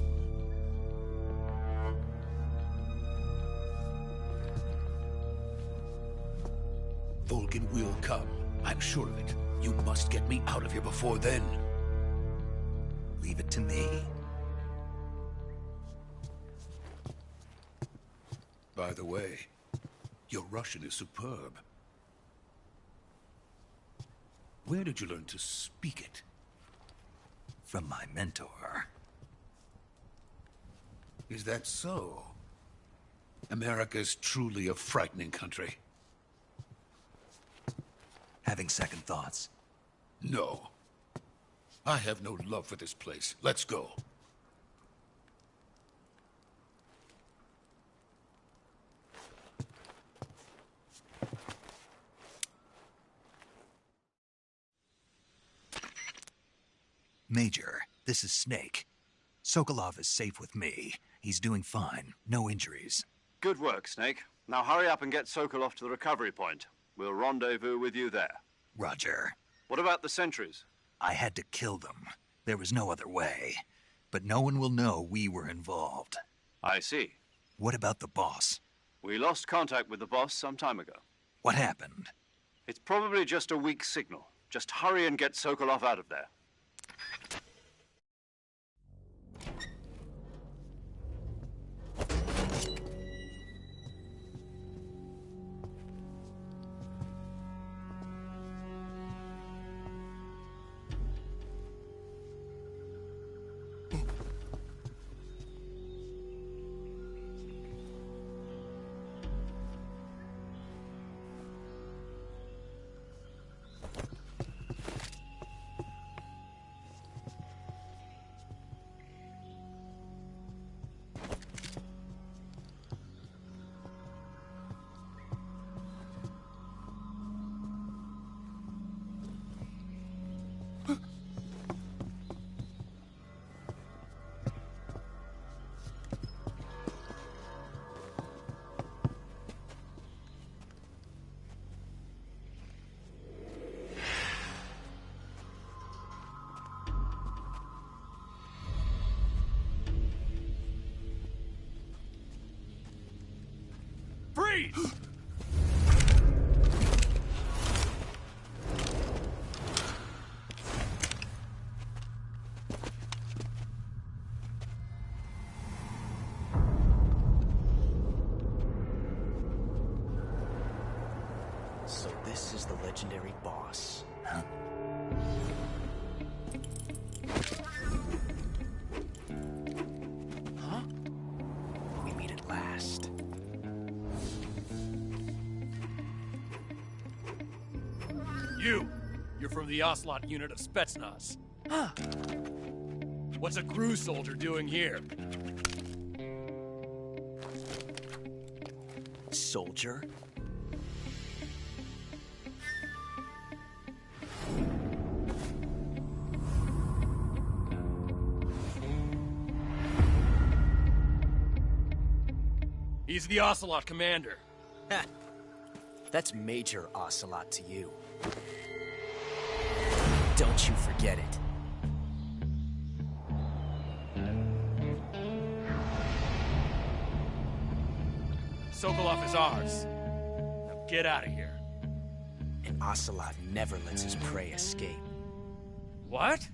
Volgin will come. I'm sure of it. You must get me out of here before then. Leave it to me. By the way, your Russian is superb. Where did you learn to speak it? From my mentor. Is that so? America's truly a frightening country. Having second thoughts? No. I have no love for this place. Let's go. Major, this is Snake. Sokolov is safe with me. He's doing fine. No injuries. Good work, Snake. Now hurry up and get Sokolov to the recovery point. We'll rendezvous with you there. Roger. What about the sentries? I had to kill them. There was no other way. But no one will know we were involved. I see. What about the boss? We lost contact with the boss some time ago. What happened? It's probably just a weak signal. Just hurry and get Sokolov out of there. Freeze! So this is the legendary boss. Huh? Huh? We meet at last. You're from the Ocelot unit of Spetsnaz. What's a crew soldier doing here? Soldier? He's the Ocelot commander. Ha! That's Major Ocelot to you. Don't you forget it. Sokolov is ours. Now get out of here. And Ocelot never lets his prey escape. What?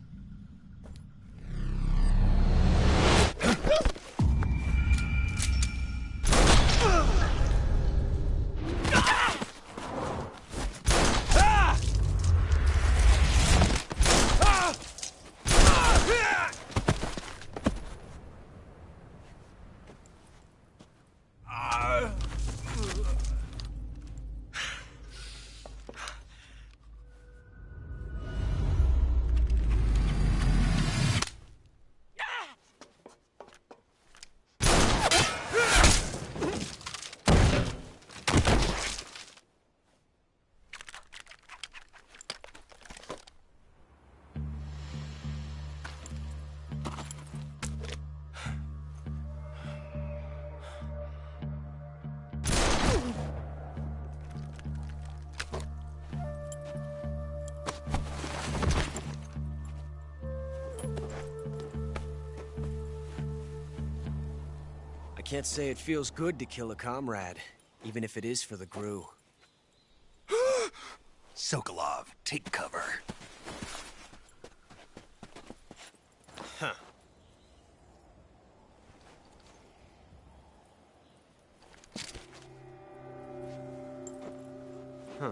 I can't say it feels good to kill a comrade, even if it is for the GRU. Sokolov, take cover. Huh. Huh.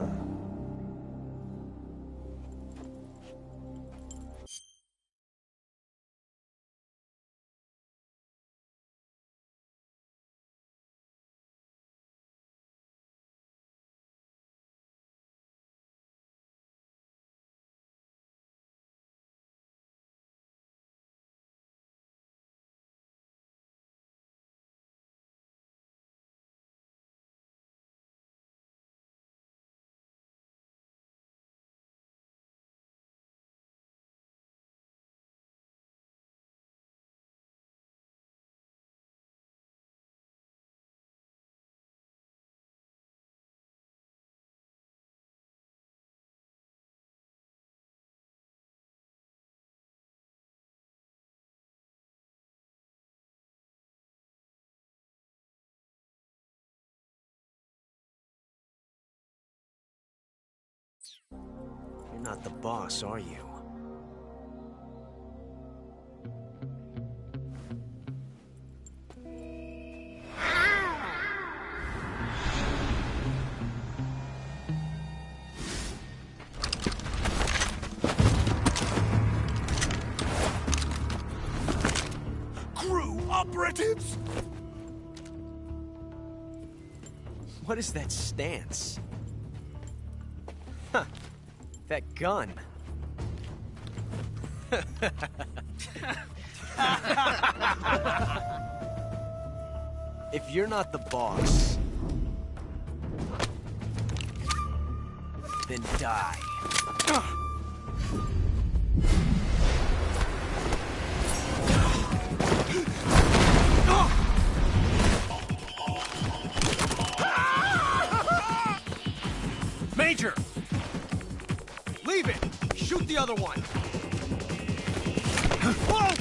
You're not the boss, are you? GRU operatives! What is that stance? Huh. That gun. If you're not the boss, then die. Major! Leave it! Shoot the other one! Whoa!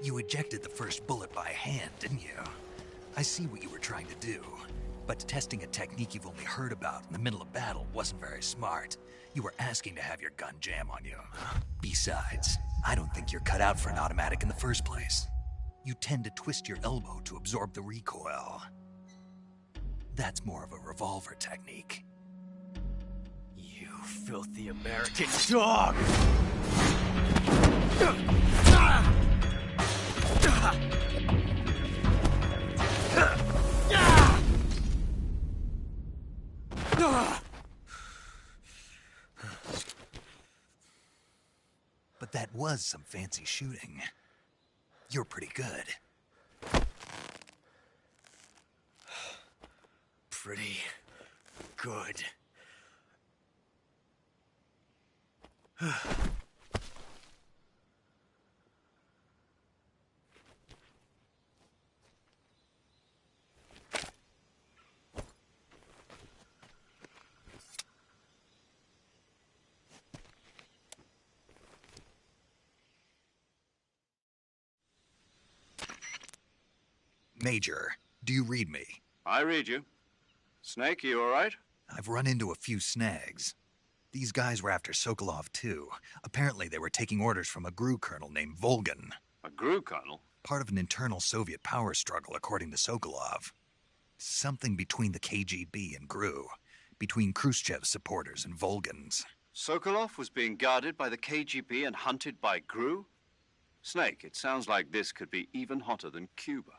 You ejected the first bullet by hand, didn't you? I see what you were trying to do. But testing a technique you've only heard about in the middle of battle wasn't very smart. You were asking to have your gun jam on you. Besides, I don't think you're cut out for an automatic in the first place. You tend to twist your elbow to absorb the recoil. That's more of a revolver technique. You filthy American dog! But that was some fancy shooting. You're pretty good. Pretty good. Major, do you read me? I read you. Snake, you all right? I've run into a few snags. These guys were after Sokolov, too. Apparently they were taking orders from a GRU colonel named Volgin. A GRU colonel? Part of an internal Soviet power struggle, according to Sokolov. Something between the KGB and GRU. Between Khrushchev's supporters and Volgin's. Sokolov was being guarded by the KGB and hunted by GRU? Snake, it sounds like this could be even hotter than Cuba.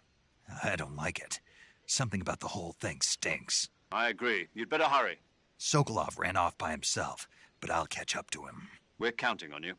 I don't like it. Something about the whole thing stinks. I agree. You'd better hurry. Sokolov ran off by himself, but I'll catch up to him. We're counting on you.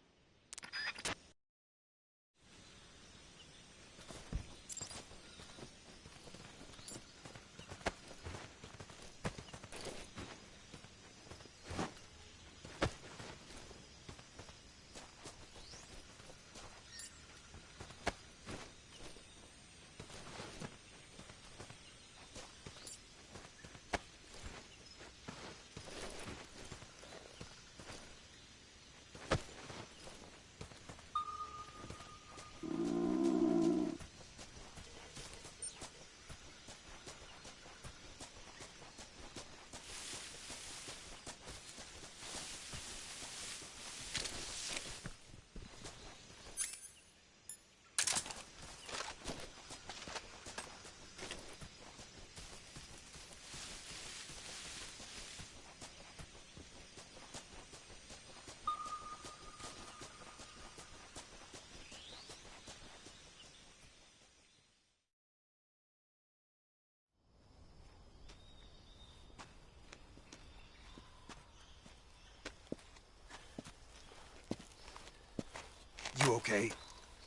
You okay?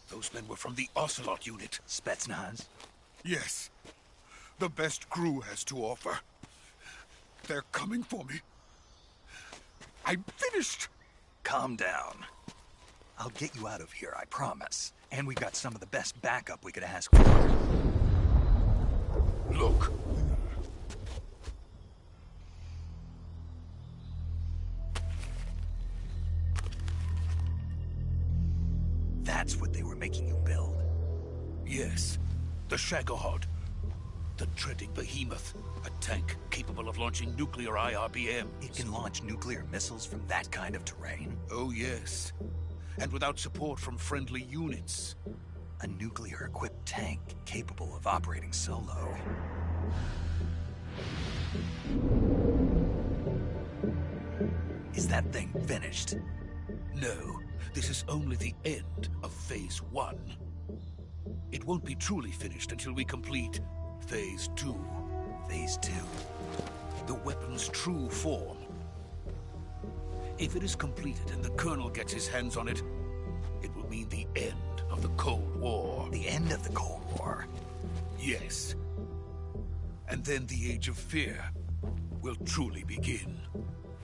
Those men were from the Ocelot unit. Spetsnaz? Yes. The best GRU has to offer. They're coming for me. I'm finished. Calm down. I'll get you out of here, I promise. And we got some of the best backup we could ask for. Look. That's what they were making you build? Yes. The Shagohod. The dreaded behemoth. A tank capable of launching nuclear IRBMs. It can launch nuclear missiles from that kind of terrain? Oh, yes. And without support from friendly units. A nuclear-equipped tank capable of operating solo. Is that thing finished? No. This is only the end of Phase 1. it won't be truly finished until we complete Phase 2. Phase 2? The weapon's true form. If it is completed and the Colonel gets his hands on it, it will mean the end of the Cold War. The end of the Cold War? Yes. And then the Age of Fear will truly begin.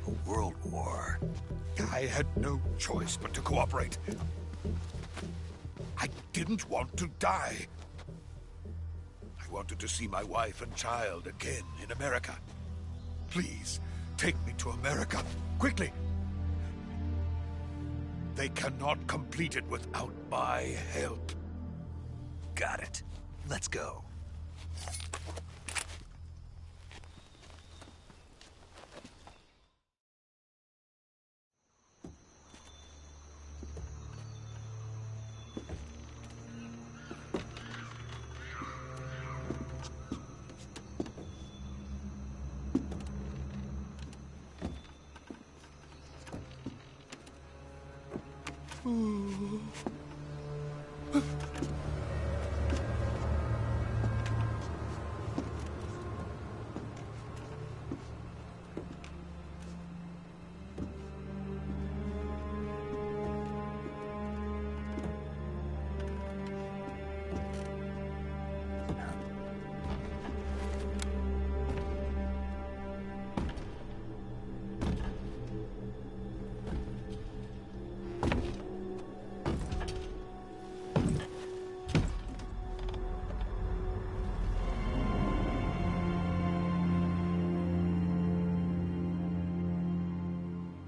A world war? I had no choice but to cooperate. I didn't want to die. I wanted to see my wife and child again in America. Please, take me to America, quickly. They cannot complete it without my help. Got it. Let's go.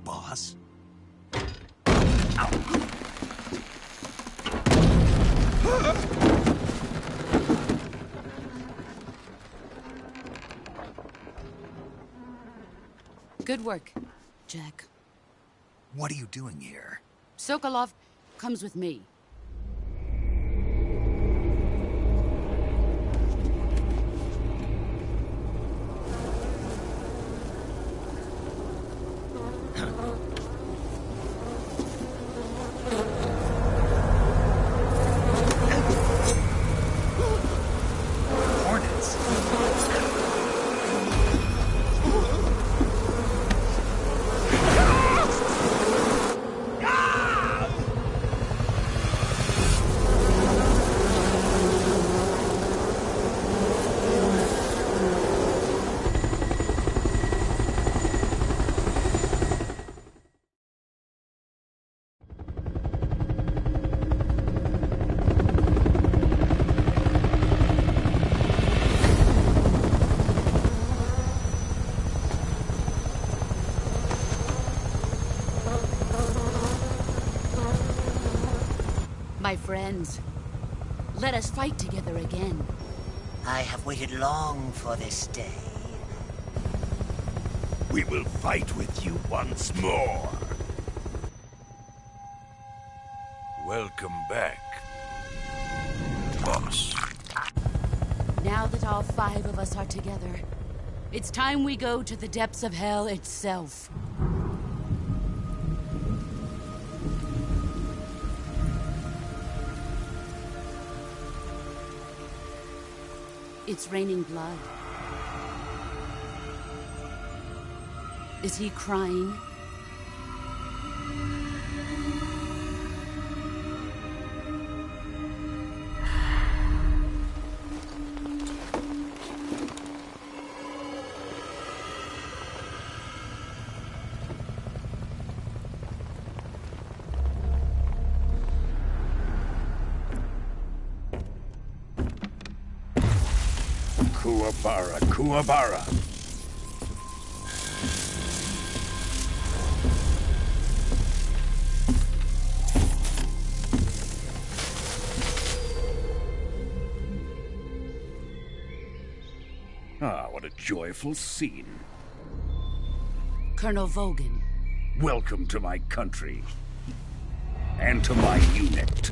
Boss? Good work, Jack. What are you doing here? Sokolov comes with me. My friends, let us fight together again. I have waited long for this day. We will fight with you once more. Welcome back, boss. Now that all 5 of us are together, it's time we go to the depths of hell itself. It's raining blood. Is he crying? Kuwabara, Kuwabara. Ah, what a joyful scene. Colonel Vogan. Welcome to my country. And to my unit.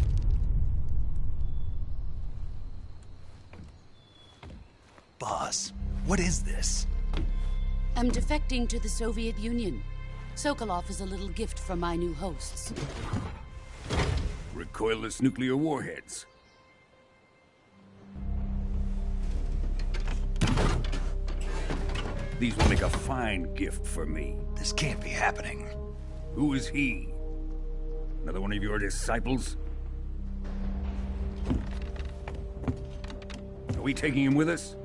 Boss, what is this? I'm defecting to the Soviet Union. Sokolov is a little gift from my new hosts. Recoilless nuclear warheads. These will make a fine gift for me. This can't be happening. Who is he? Another one of your disciples? Are we taking him with us?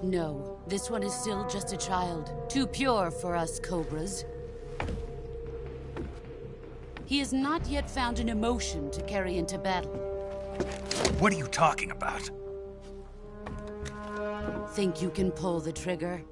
No, this one is still just a child. Too pure for us Cobras. He has not yet found an emotion to carry into battle. What are you talking about? Think you can pull the trigger?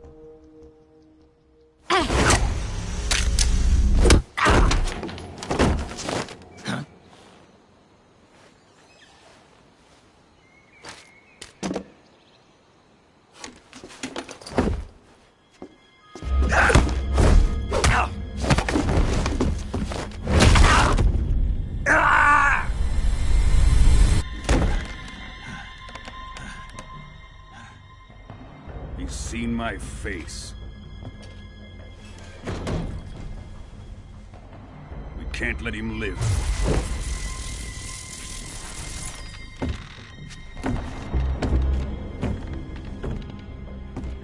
He's seen my face. We can't let him live.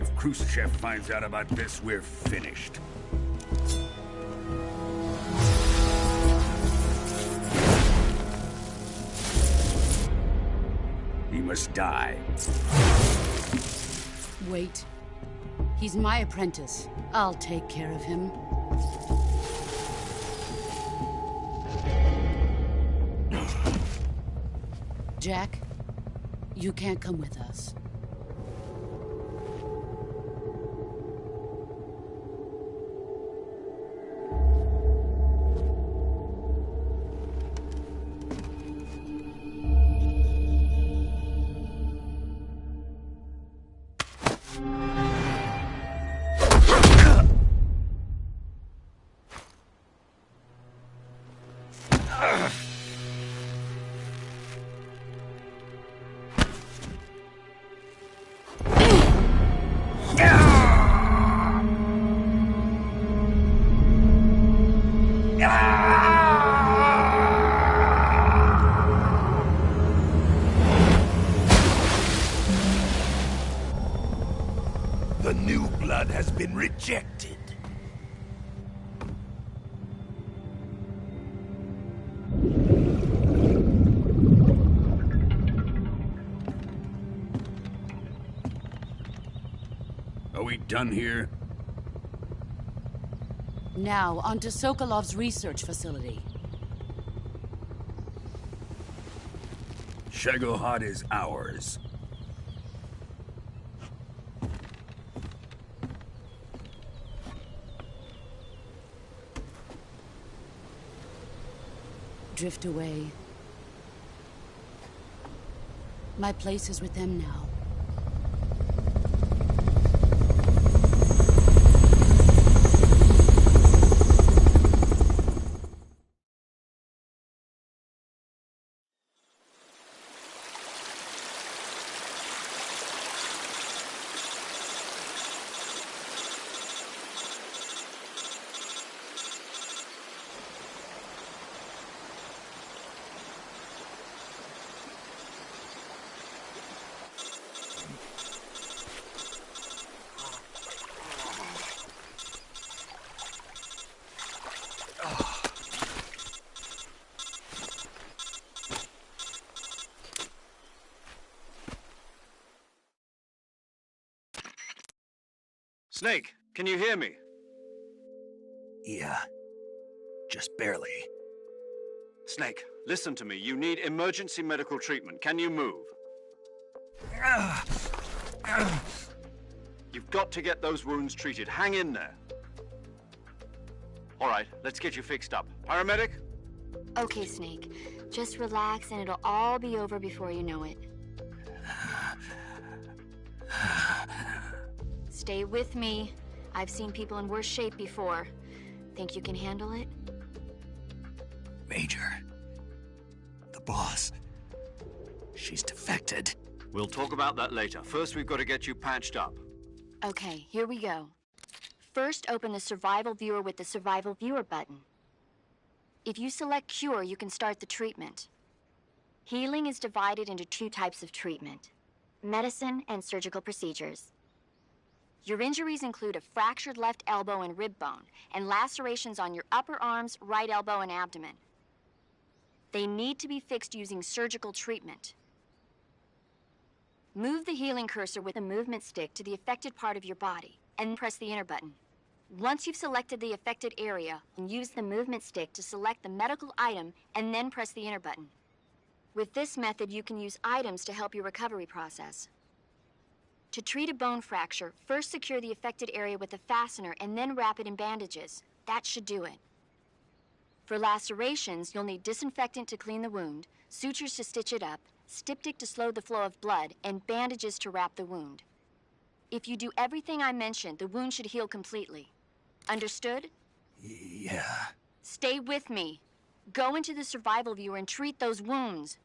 If Khrushchev finds out about this, we're finished. He must die. Wait. He's my apprentice. I'll take care of him. Jack, you can't come with us. The new blood has been rejected. Are we done here? Now, onto Sokolov's research facility. Shagohod is ours. Drift away. My place is with them now. Snake, can you hear me? Yeah. Just barely. Snake, listen to me. You need emergency medical treatment. Can you move? You've got to get those wounds treated. Hang in there. All right, let's get you fixed up. Paramedic? Okay, Snake. Just relax and it'll all be over before you know it. Stay with me. I've seen people in worse shape before. Think you can handle it? Major. The boss. She's defected. We'll talk about that later. First, we've got to get you patched up. Okay, here we go. First, open the Survival Viewer with the Survival Viewer button. If you select Cure, you can start the treatment. Healing is divided into two types of treatment: medicine and surgical procedures. Your injuries include a fractured left elbow and rib bone, and lacerations on your upper arms, right elbow, and abdomen. They need to be fixed using surgical treatment. Move the healing cursor with a movement stick to the affected part of your body, and press the enter button. Once you've selected the affected area, use the movement stick to select the medical item, and then press the enter button. With this method, you can use items to help your recovery process. To treat a bone fracture, first secure the affected area with a fastener and then wrap it in bandages. That should do it. For lacerations, you'll need disinfectant to clean the wound, sutures to stitch it up, styptic to slow the flow of blood, and bandages to wrap the wound. If you do everything I mentioned, the wound should heal completely. Understood? Yeah. Stay with me. Go into the survival viewer and treat those wounds.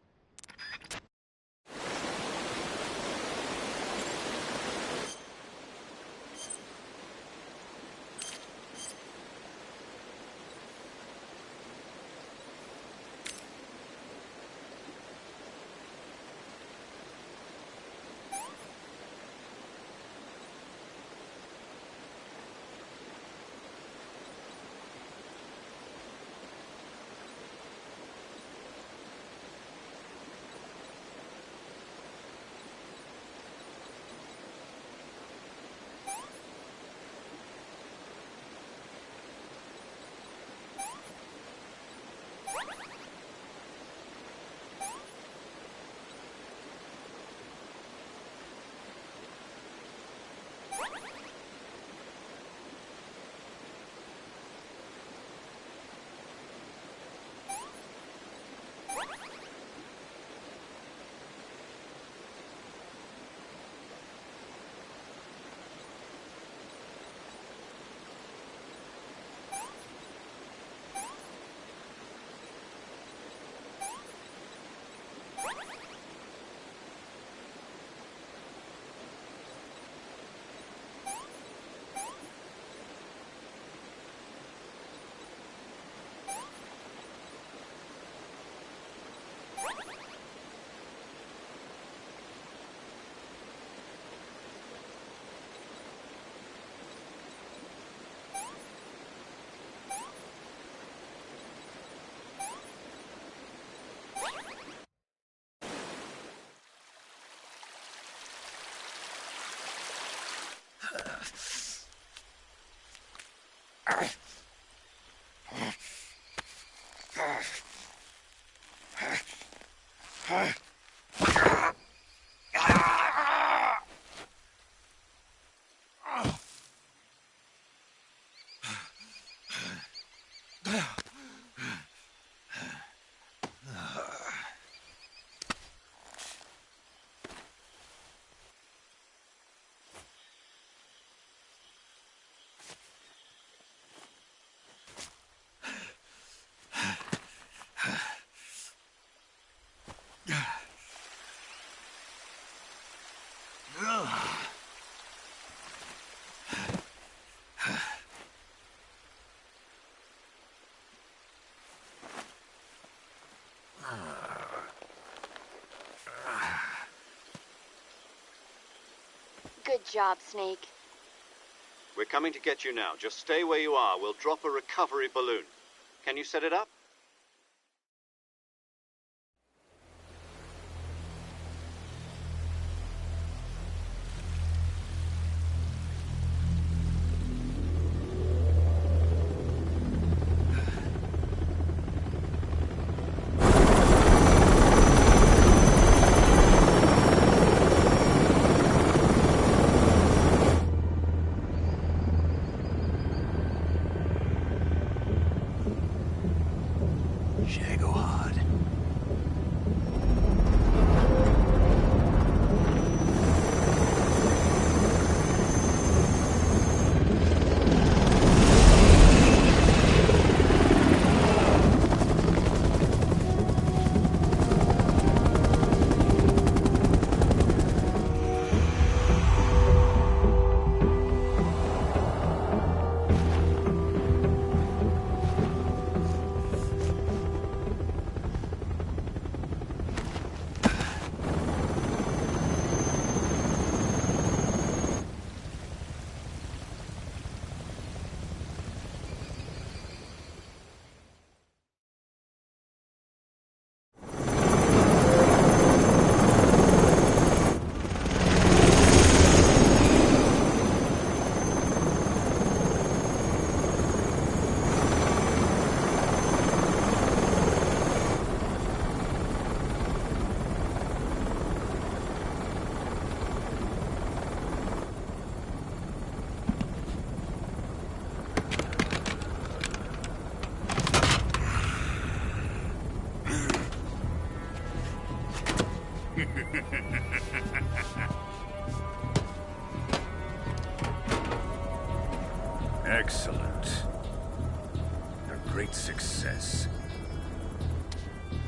Good job, Snake. We're coming to get you now. Just stay where you are. We'll drop a recovery balloon. Can you set it up? Excellent. A great success.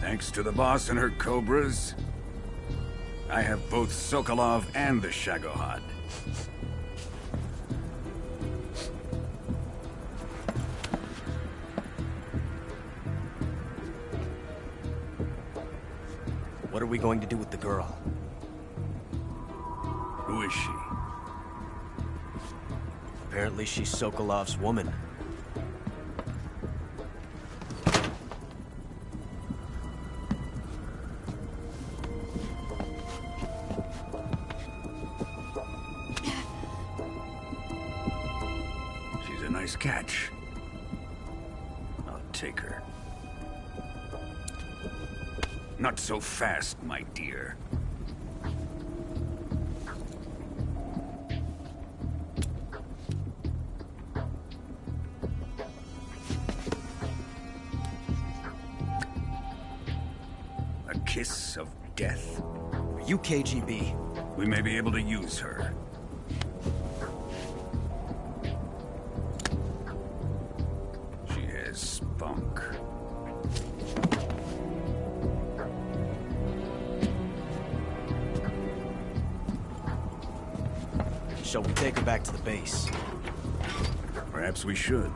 Thanks to the boss and her cobras, I have both Sokolov and the Shagohod. What are we going to do with the girl? Who is she? Apparently she's Sokolov's woman. She's a nice catch. I'll take her. Not so fast, my dear. A kiss of death. Are you KGB? We may be able to use her. She has spunk. Shall we take her back to the base? Perhaps we should.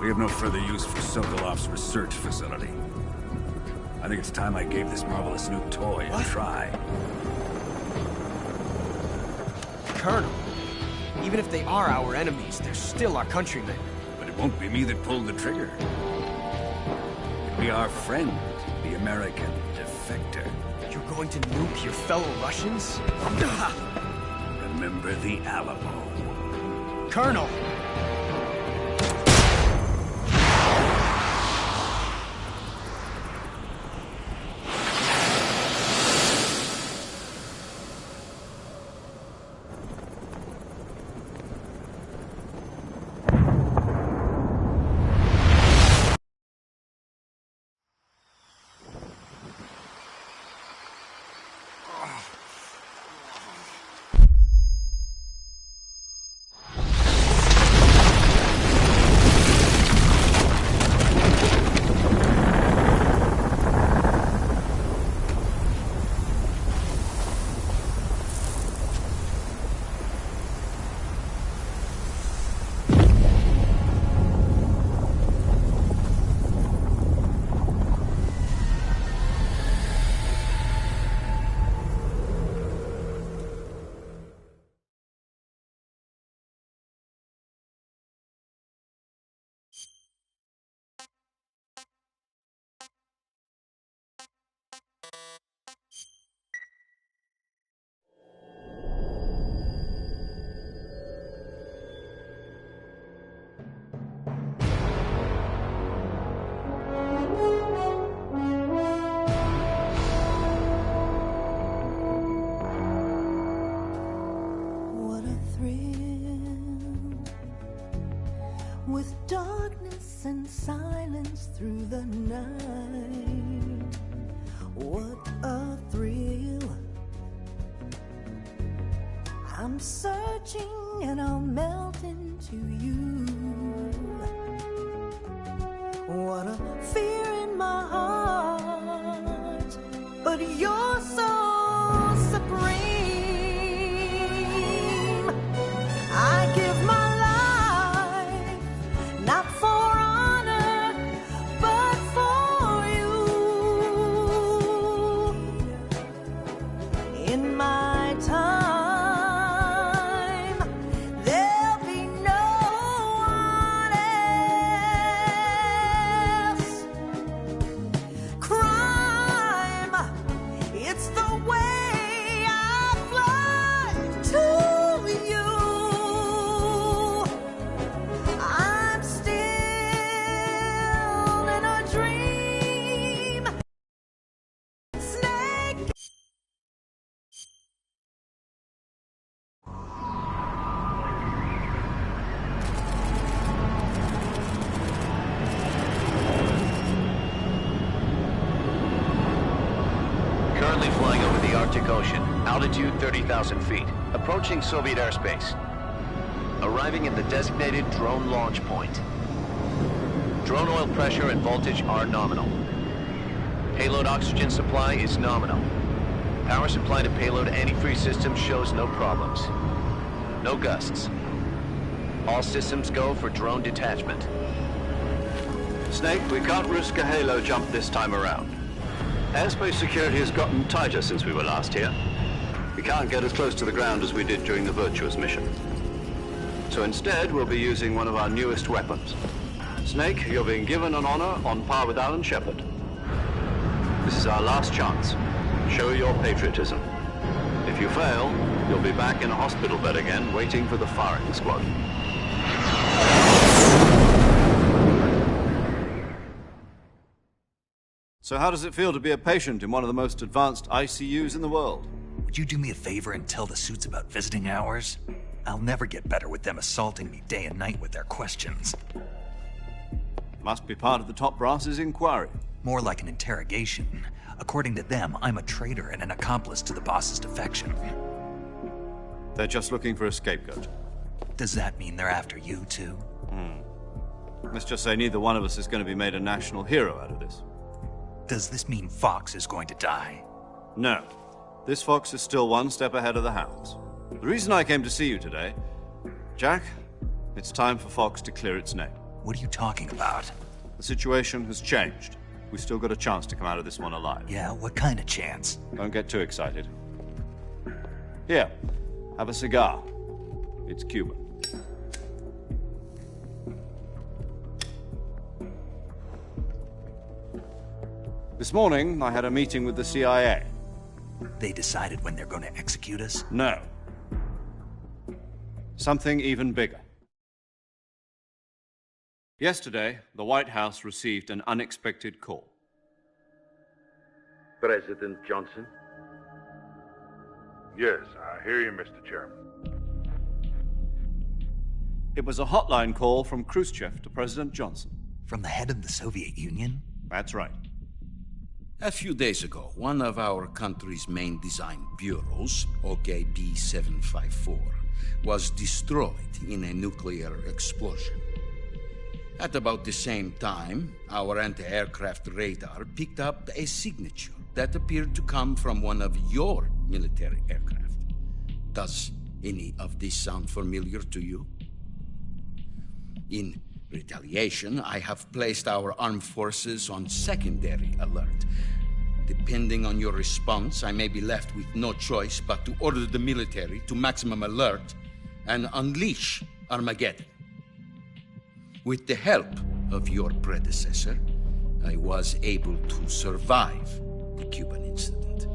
We have no further use for Sokolov's research facility. I think it's time I gave this marvelous new toy a try. Colonel, even if they are our enemies, they're still our countrymen. But it won't be me that pulled the trigger. It'll be our friend, the American defector. You're going to nuke your fellow Russians? Remember the Alamo. Colonel! With darkness and silence through the night. What a thrill. I'm searching and I'll melt into you. What a fear in my heart, but you're so supreme. I give my not for honor, but for you. In my time, there'll be no one else. Crime Arctic Ocean, altitude 30,000 feet, approaching Soviet airspace. Arriving at the designated drone launch point. Drone oil pressure and voltage are nominal. Payload oxygen supply is nominal. Power supply to payload antifreeze system shows no problems. No gusts. All systems go for drone detachment. Snake, we can't risk a halo jump this time around. Airspace security has gotten tighter since we were last here. We can't get as close to the ground as we did during the Virtuous mission. So instead, we'll be using one of our newest weapons. Snake, you're being given an honor on par with Alan Shepard. This is our last chance. Show your patriotism. If you fail, you'll be back in a hospital bed again, waiting for the firing squad. So how does it feel to be a patient in one of the most advanced ICUs in the world? Would you do me a favor and tell the suits about visiting hours? I'll never get better with them assaulting me day and night with their questions. Must be part of the top brass's inquiry. More like an interrogation. According to them, I'm a traitor and an accomplice to the boss's defection. They're just looking for a scapegoat. Does that mean they're after you, too? Let's just say neither one of us is going to be made a national hero out of this. Does this mean Fox is going to die? No. This Fox is still one step ahead of the Hounds. The reason I came to see you today... Jack, it's time for Fox to clear its name. What are you talking about? The situation has changed. We've still got a chance to come out of this one alive. Yeah, what kind of chance? Don't get too excited. Here, have a cigar. It's Cuban. This morning, I had a meeting with the CIA. They decided when they're going to execute us? No. Something even bigger. Yesterday, the White House received an unexpected call. President Johnson? Yes, I hear you, Mr. Chairman. It was a hotline call from Khrushchev to President Johnson. From the head of the Soviet Union? That's right. A few days ago, one of our country's main design bureaus, OKB 754, was destroyed in a nuclear explosion. At about the same time, our anti-aircraft radar picked up a signature that appeared to come from one of your military aircraft. Does any of this sound familiar to you? In retaliation, I have placed our armed forces on secondary alert. Depending on your response, I may be left with no choice but to order the military to maximum alert and unleash Armageddon. With the help of your predecessor, I was able to survive the Cuban incident.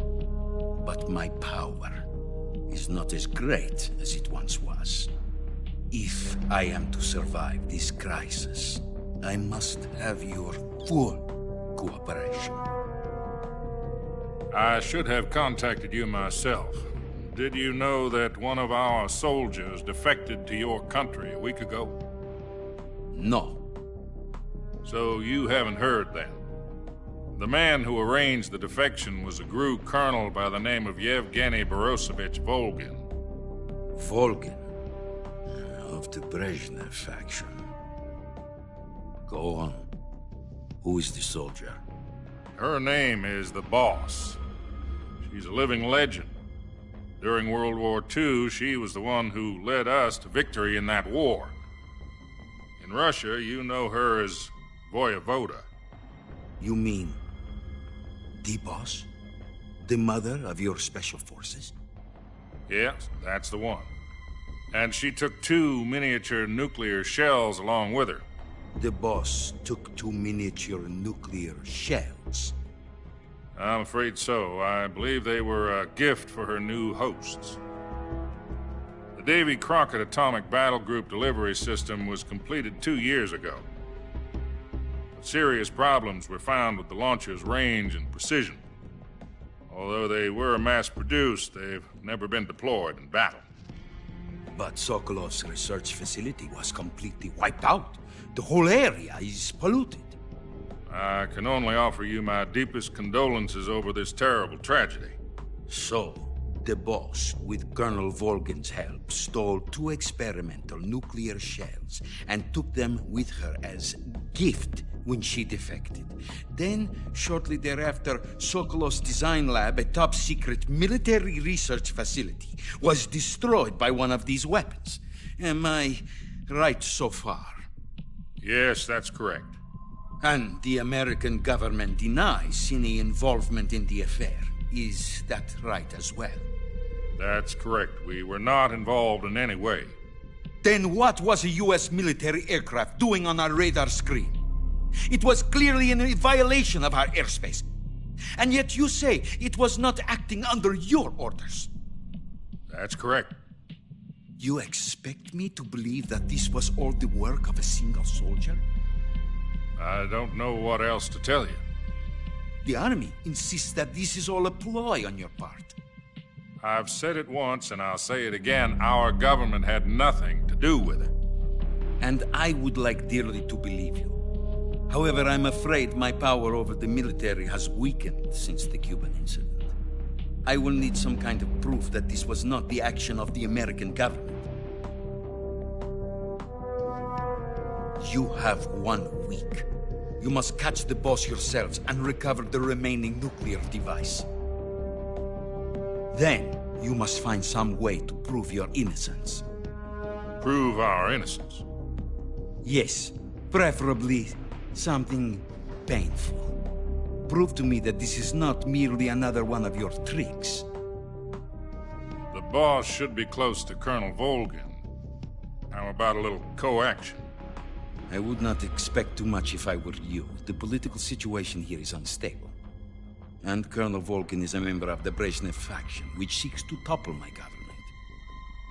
But my power is not as great as it once was. If I am to survive this crisis, I must have your full cooperation. I should have contacted you myself. Did you know that one of our soldiers defected to your country a week ago? No. So you haven't heard then? The man who arranged the defection was a GRU colonel by the name of Yevgeny Borisovich Volgin. Volgin? Of the Brezhnev faction. Go on. Who is the soldier? Her name is the Boss. She's a living legend. During World War II, she was the one who led us to victory in that war. In Russia, you know her as Voyevoda. You mean the Boss? The mother of your special forces? Yes, that's the one. And she took 2 miniature nuclear shells along with her. The Boss took 2 miniature nuclear shells? I'm afraid so. I believe they were a gift for her new hosts. The Davy Crockett Atomic Battle Group delivery system was completed 2 years ago. But serious problems were found with the launcher's range and precision. Although they were mass-produced, they've never been deployed in battle. But Sokolov's research facility was completely wiped out. The whole area is polluted. I can only offer you my deepest condolences over this terrible tragedy. So, the boss, with Colonel Volgin's help, stole 2 experimental nuclear shells and took them with her as gift when she defected. Then, shortly thereafter, Sokolov's design lab, a top-secret military research facility, was destroyed by one of these weapons. Am I right so far? Yes, that's correct. And the American government denies any involvement in the affair. Is that right as well? That's correct. We were not involved in any way. Then what was a U.S. military aircraft doing on our radar screen? It was clearly in violation of our airspace. And yet you say it was not acting under your orders. That's correct. You expect me to believe that this was all the work of a single soldier? I don't know what else to tell you. The army insists that this is all a ploy on your part. I've said it once, and I'll say it again. Our government had nothing to do with it. And I would like dearly to believe you. However, I'm afraid my power over the military has weakened since the Cuban incident. I will need some kind of proof that this was not the action of the American government. You have 1 week. You must catch the boss yourselves and recover the remaining nuclear device. Then, you must find some way to prove your innocence. Prove our innocence? Yes, preferably something painful. Prove to me that this is not merely another one of your tricks. The boss should be close to Colonel Volgin. How about a little coaction? I would not expect too much if I were you. The political situation here is unstable. And Colonel Volgin is a member of the Brezhnev faction, which seeks to topple my government.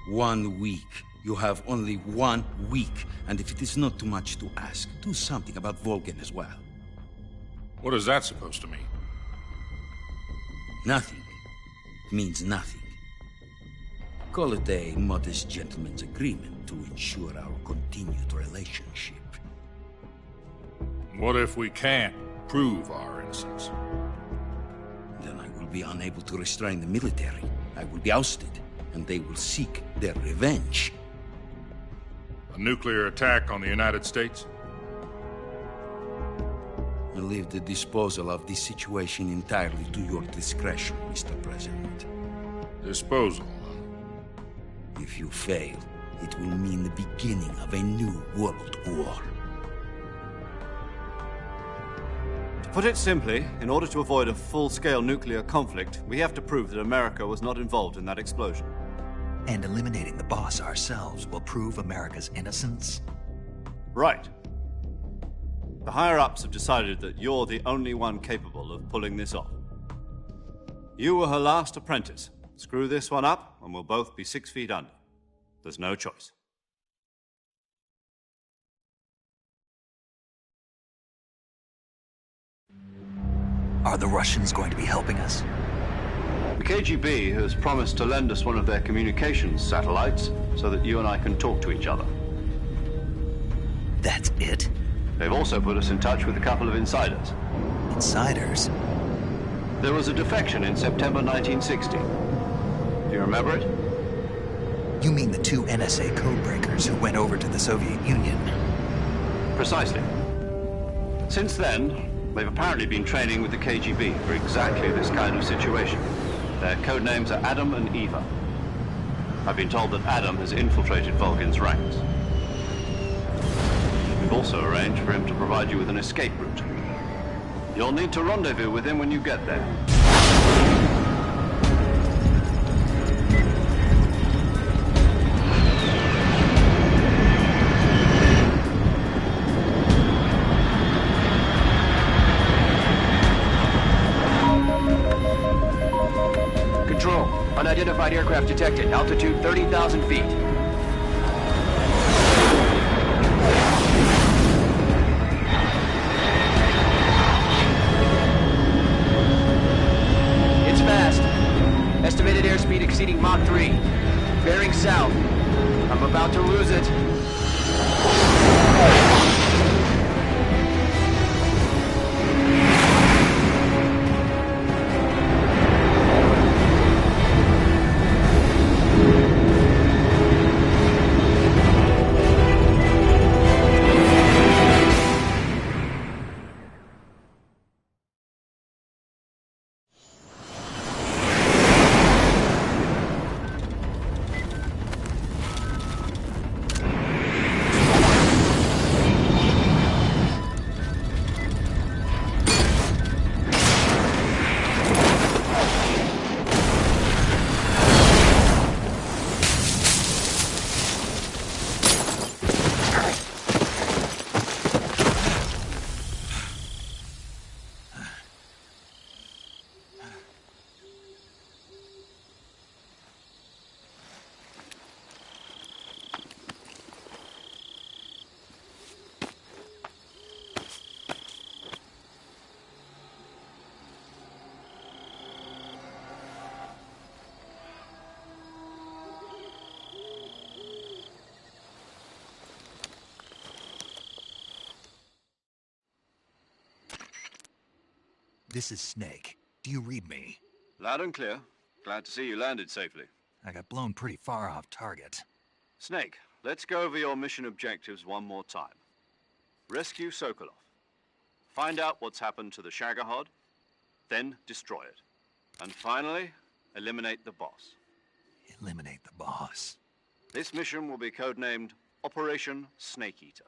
1 week. You have only 1 week. And if it is not too much to ask, do something about Volgin as well. What is that supposed to mean? Nothing. It means nothing. Call it a modest gentleman's agreement to ensure our continued relationship. What if we can't prove our innocence? Then I will be unable to restrain the military. I will be ousted, and they will seek their revenge. A nuclear attack on the United States? I leave the disposal of this situation entirely to your discretion, Mr. President. Disposal? If you fail, it will mean the beginning of a new world war. To put it simply, in order to avoid a full-scale nuclear conflict, we have to prove that America was not involved in that explosion. And eliminating the boss ourselves will prove America's innocence? Right. The higher-ups have decided that you're the only one capable of pulling this off. You were her last apprentice. Screw this one up, and we'll both be 6 feet under. There's no choice. Are the Russians going to be helping us? The KGB has promised to lend us one of their communications satellites so that you and I can talk to each other. That's it? They've also put us in touch with a couple of insiders. Insiders? There was a defection in September 1960. Do you remember it? You mean the 2 NSA codebreakers who went over to the Soviet Union? Precisely. Since then, they've apparently been training with the KGB for exactly this kind of situation. Their code names are Adam and Eva. I've been told that Adam has infiltrated Volgin's ranks. We've also arranged for him to provide you with an escape route. You'll need to rendezvous with him when you get there. Control, unidentified aircraft detected. Altitude 30,000 feet. It's fast. Estimated airspeed exceeding Mach 3. Bearing south. I'm about to lose it. This is Snake. Do you read me? Loud and clear. Glad to see you landed safely. I got blown pretty far off target. Snake, let's go over your mission objectives one more time. Rescue Sokolov. Find out what's happened to the Shagohod, then destroy it. And finally, eliminate the boss. Eliminate the boss. This mission will be codenamed Operation Snake Eater.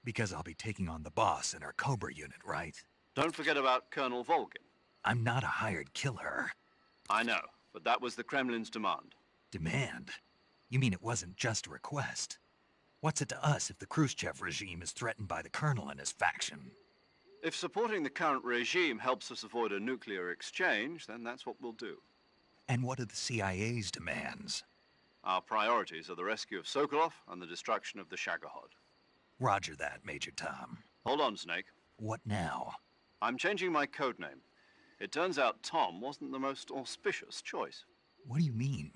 Because I'll be taking on the boss in our Cobra unit, right? Don't forget about Colonel Volgin. I'm not a hired killer. I know, but that was the Kremlin's demand. Demand? You mean it wasn't just a request? What's it to us if the Khrushchev regime is threatened by the Colonel and his faction? If supporting the current regime helps us avoid a nuclear exchange, then that's what we'll do. And what are the CIA's demands? Our priorities are the rescue of Sokolov and the destruction of the Shagohod. Roger that, Major Tom. Hold on, Snake. What now? I'm changing my codename. It turns out Tom wasn't the most auspicious choice. What do you mean?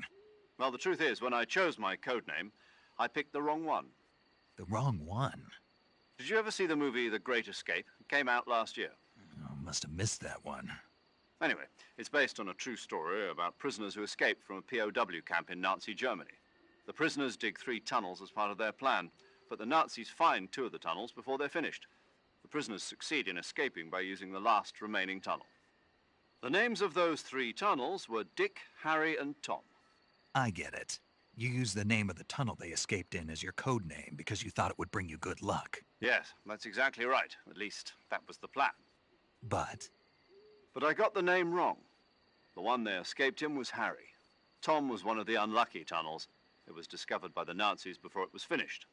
Well, the truth is, when I chose my codename, I picked the wrong one. The wrong one? Did you ever see the movie The Great Escape? It came out last year. Oh, must have missed that one. Anyway, it's based on a true story about prisoners who escaped from a POW camp in Nazi Germany. The prisoners dig 3 tunnels as part of their plan, but the Nazis find 2 of the tunnels before they're finished. The prisoners succeed in escaping by using the last remaining tunnel. The names of those 3 tunnels were Dick, Harry, and Tom. I get it. You used the name of the tunnel they escaped in as your code name because you thought it would bring you good luck. Yes, that's exactly right. At least, that was the plan. But I got the name wrong. The one they escaped in was Harry. Tom was one of the unlucky tunnels. It was discovered by the Nazis before it was finished.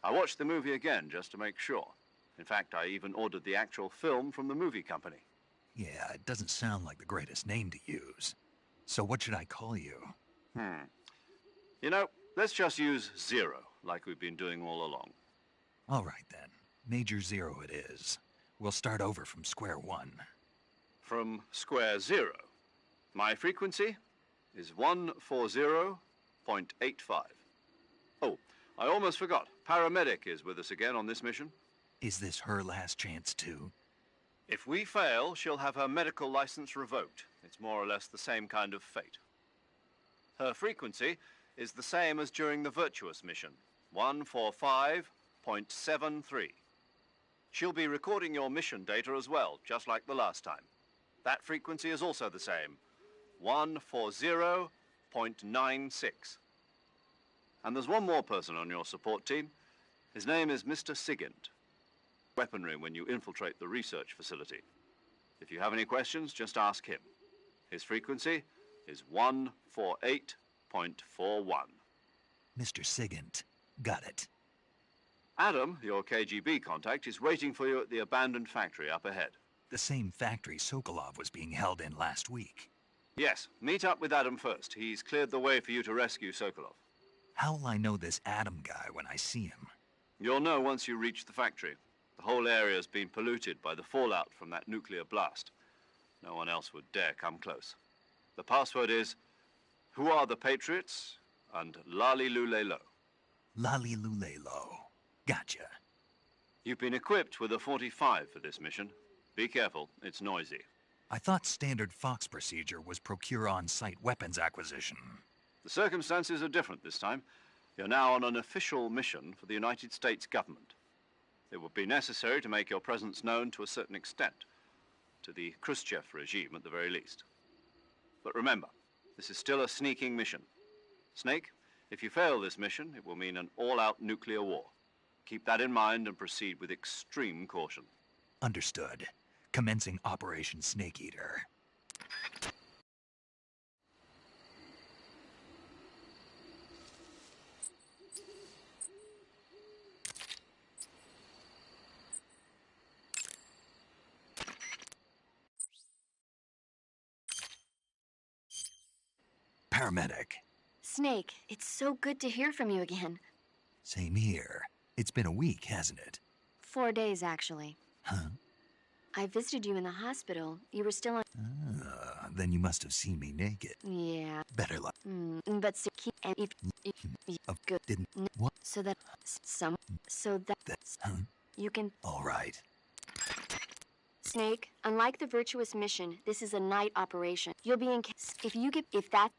I watched the movie again just to make sure. In fact, I even ordered the actual film from the movie company. Yeah, it doesn't sound like the greatest name to use. So what should I call you? You know, let's just use Zero, like we've been doing all along. All right, then. Major Zero it is. We'll start over from square one. From square 0. My frequency is 140.85. Oh, I almost forgot. Paramedic is with us again on this mission. Is this her last chance, too? If we fail, she'll have her medical license revoked. It's more or less the same kind of fate. Her frequency is the same as during the Virtuous mission, 145.73. She'll be recording your mission data as well, just like the last time. That frequency is also the same, 140.96. And there's one more person on your support team. His name is Mr. Sigint. Weaponry when you infiltrate the research facility. If you have any questions, just ask him. His frequency is 148.41. Mr. Sigint. Got it. Adam, your KGB contact, is waiting for you at the abandoned factory up ahead. The same factory Sokolov was being held in last week. Yes, meet up with Adam first. He's cleared the way for you to rescue Sokolov. How will I know this Adam guy when I see him? You'll know once you reach the factory. The whole area's been polluted by the fallout from that nuclear blast. No one else would dare come close. The password is, "Who are the Patriots?" and Lali Lulelo. Lali Lulelo. Gotcha. You've been equipped with a 45 for this mission. Be careful, it's noisy. I thought standard Fox procedure was procure on-site weapons acquisition. The circumstances are different this time. You're now on an official mission for the United States government. It would be necessary to make your presence known to a certain extent, to the Khrushchev regime at the very least. But remember, this is still a sneaking mission. Snake, if you fail this mission, it will mean an all-out nuclear war. Keep that in mind and proceed with extreme caution. Understood. Commencing Operation Snake Eater. Paramedic. Snake, it's so good to hear from you again. Same here. It's been a week, hasn't it? 4 days, actually. Huh? I visited you in the hospital. You were still on... Then you must have seen me naked. Yeah. Better luck. But so keep... And if... Good. Didn't... What? So that... So that... Huh? You can... All right. Snake, unlike the Virtuous mission, this is a night operation. You'll be in if that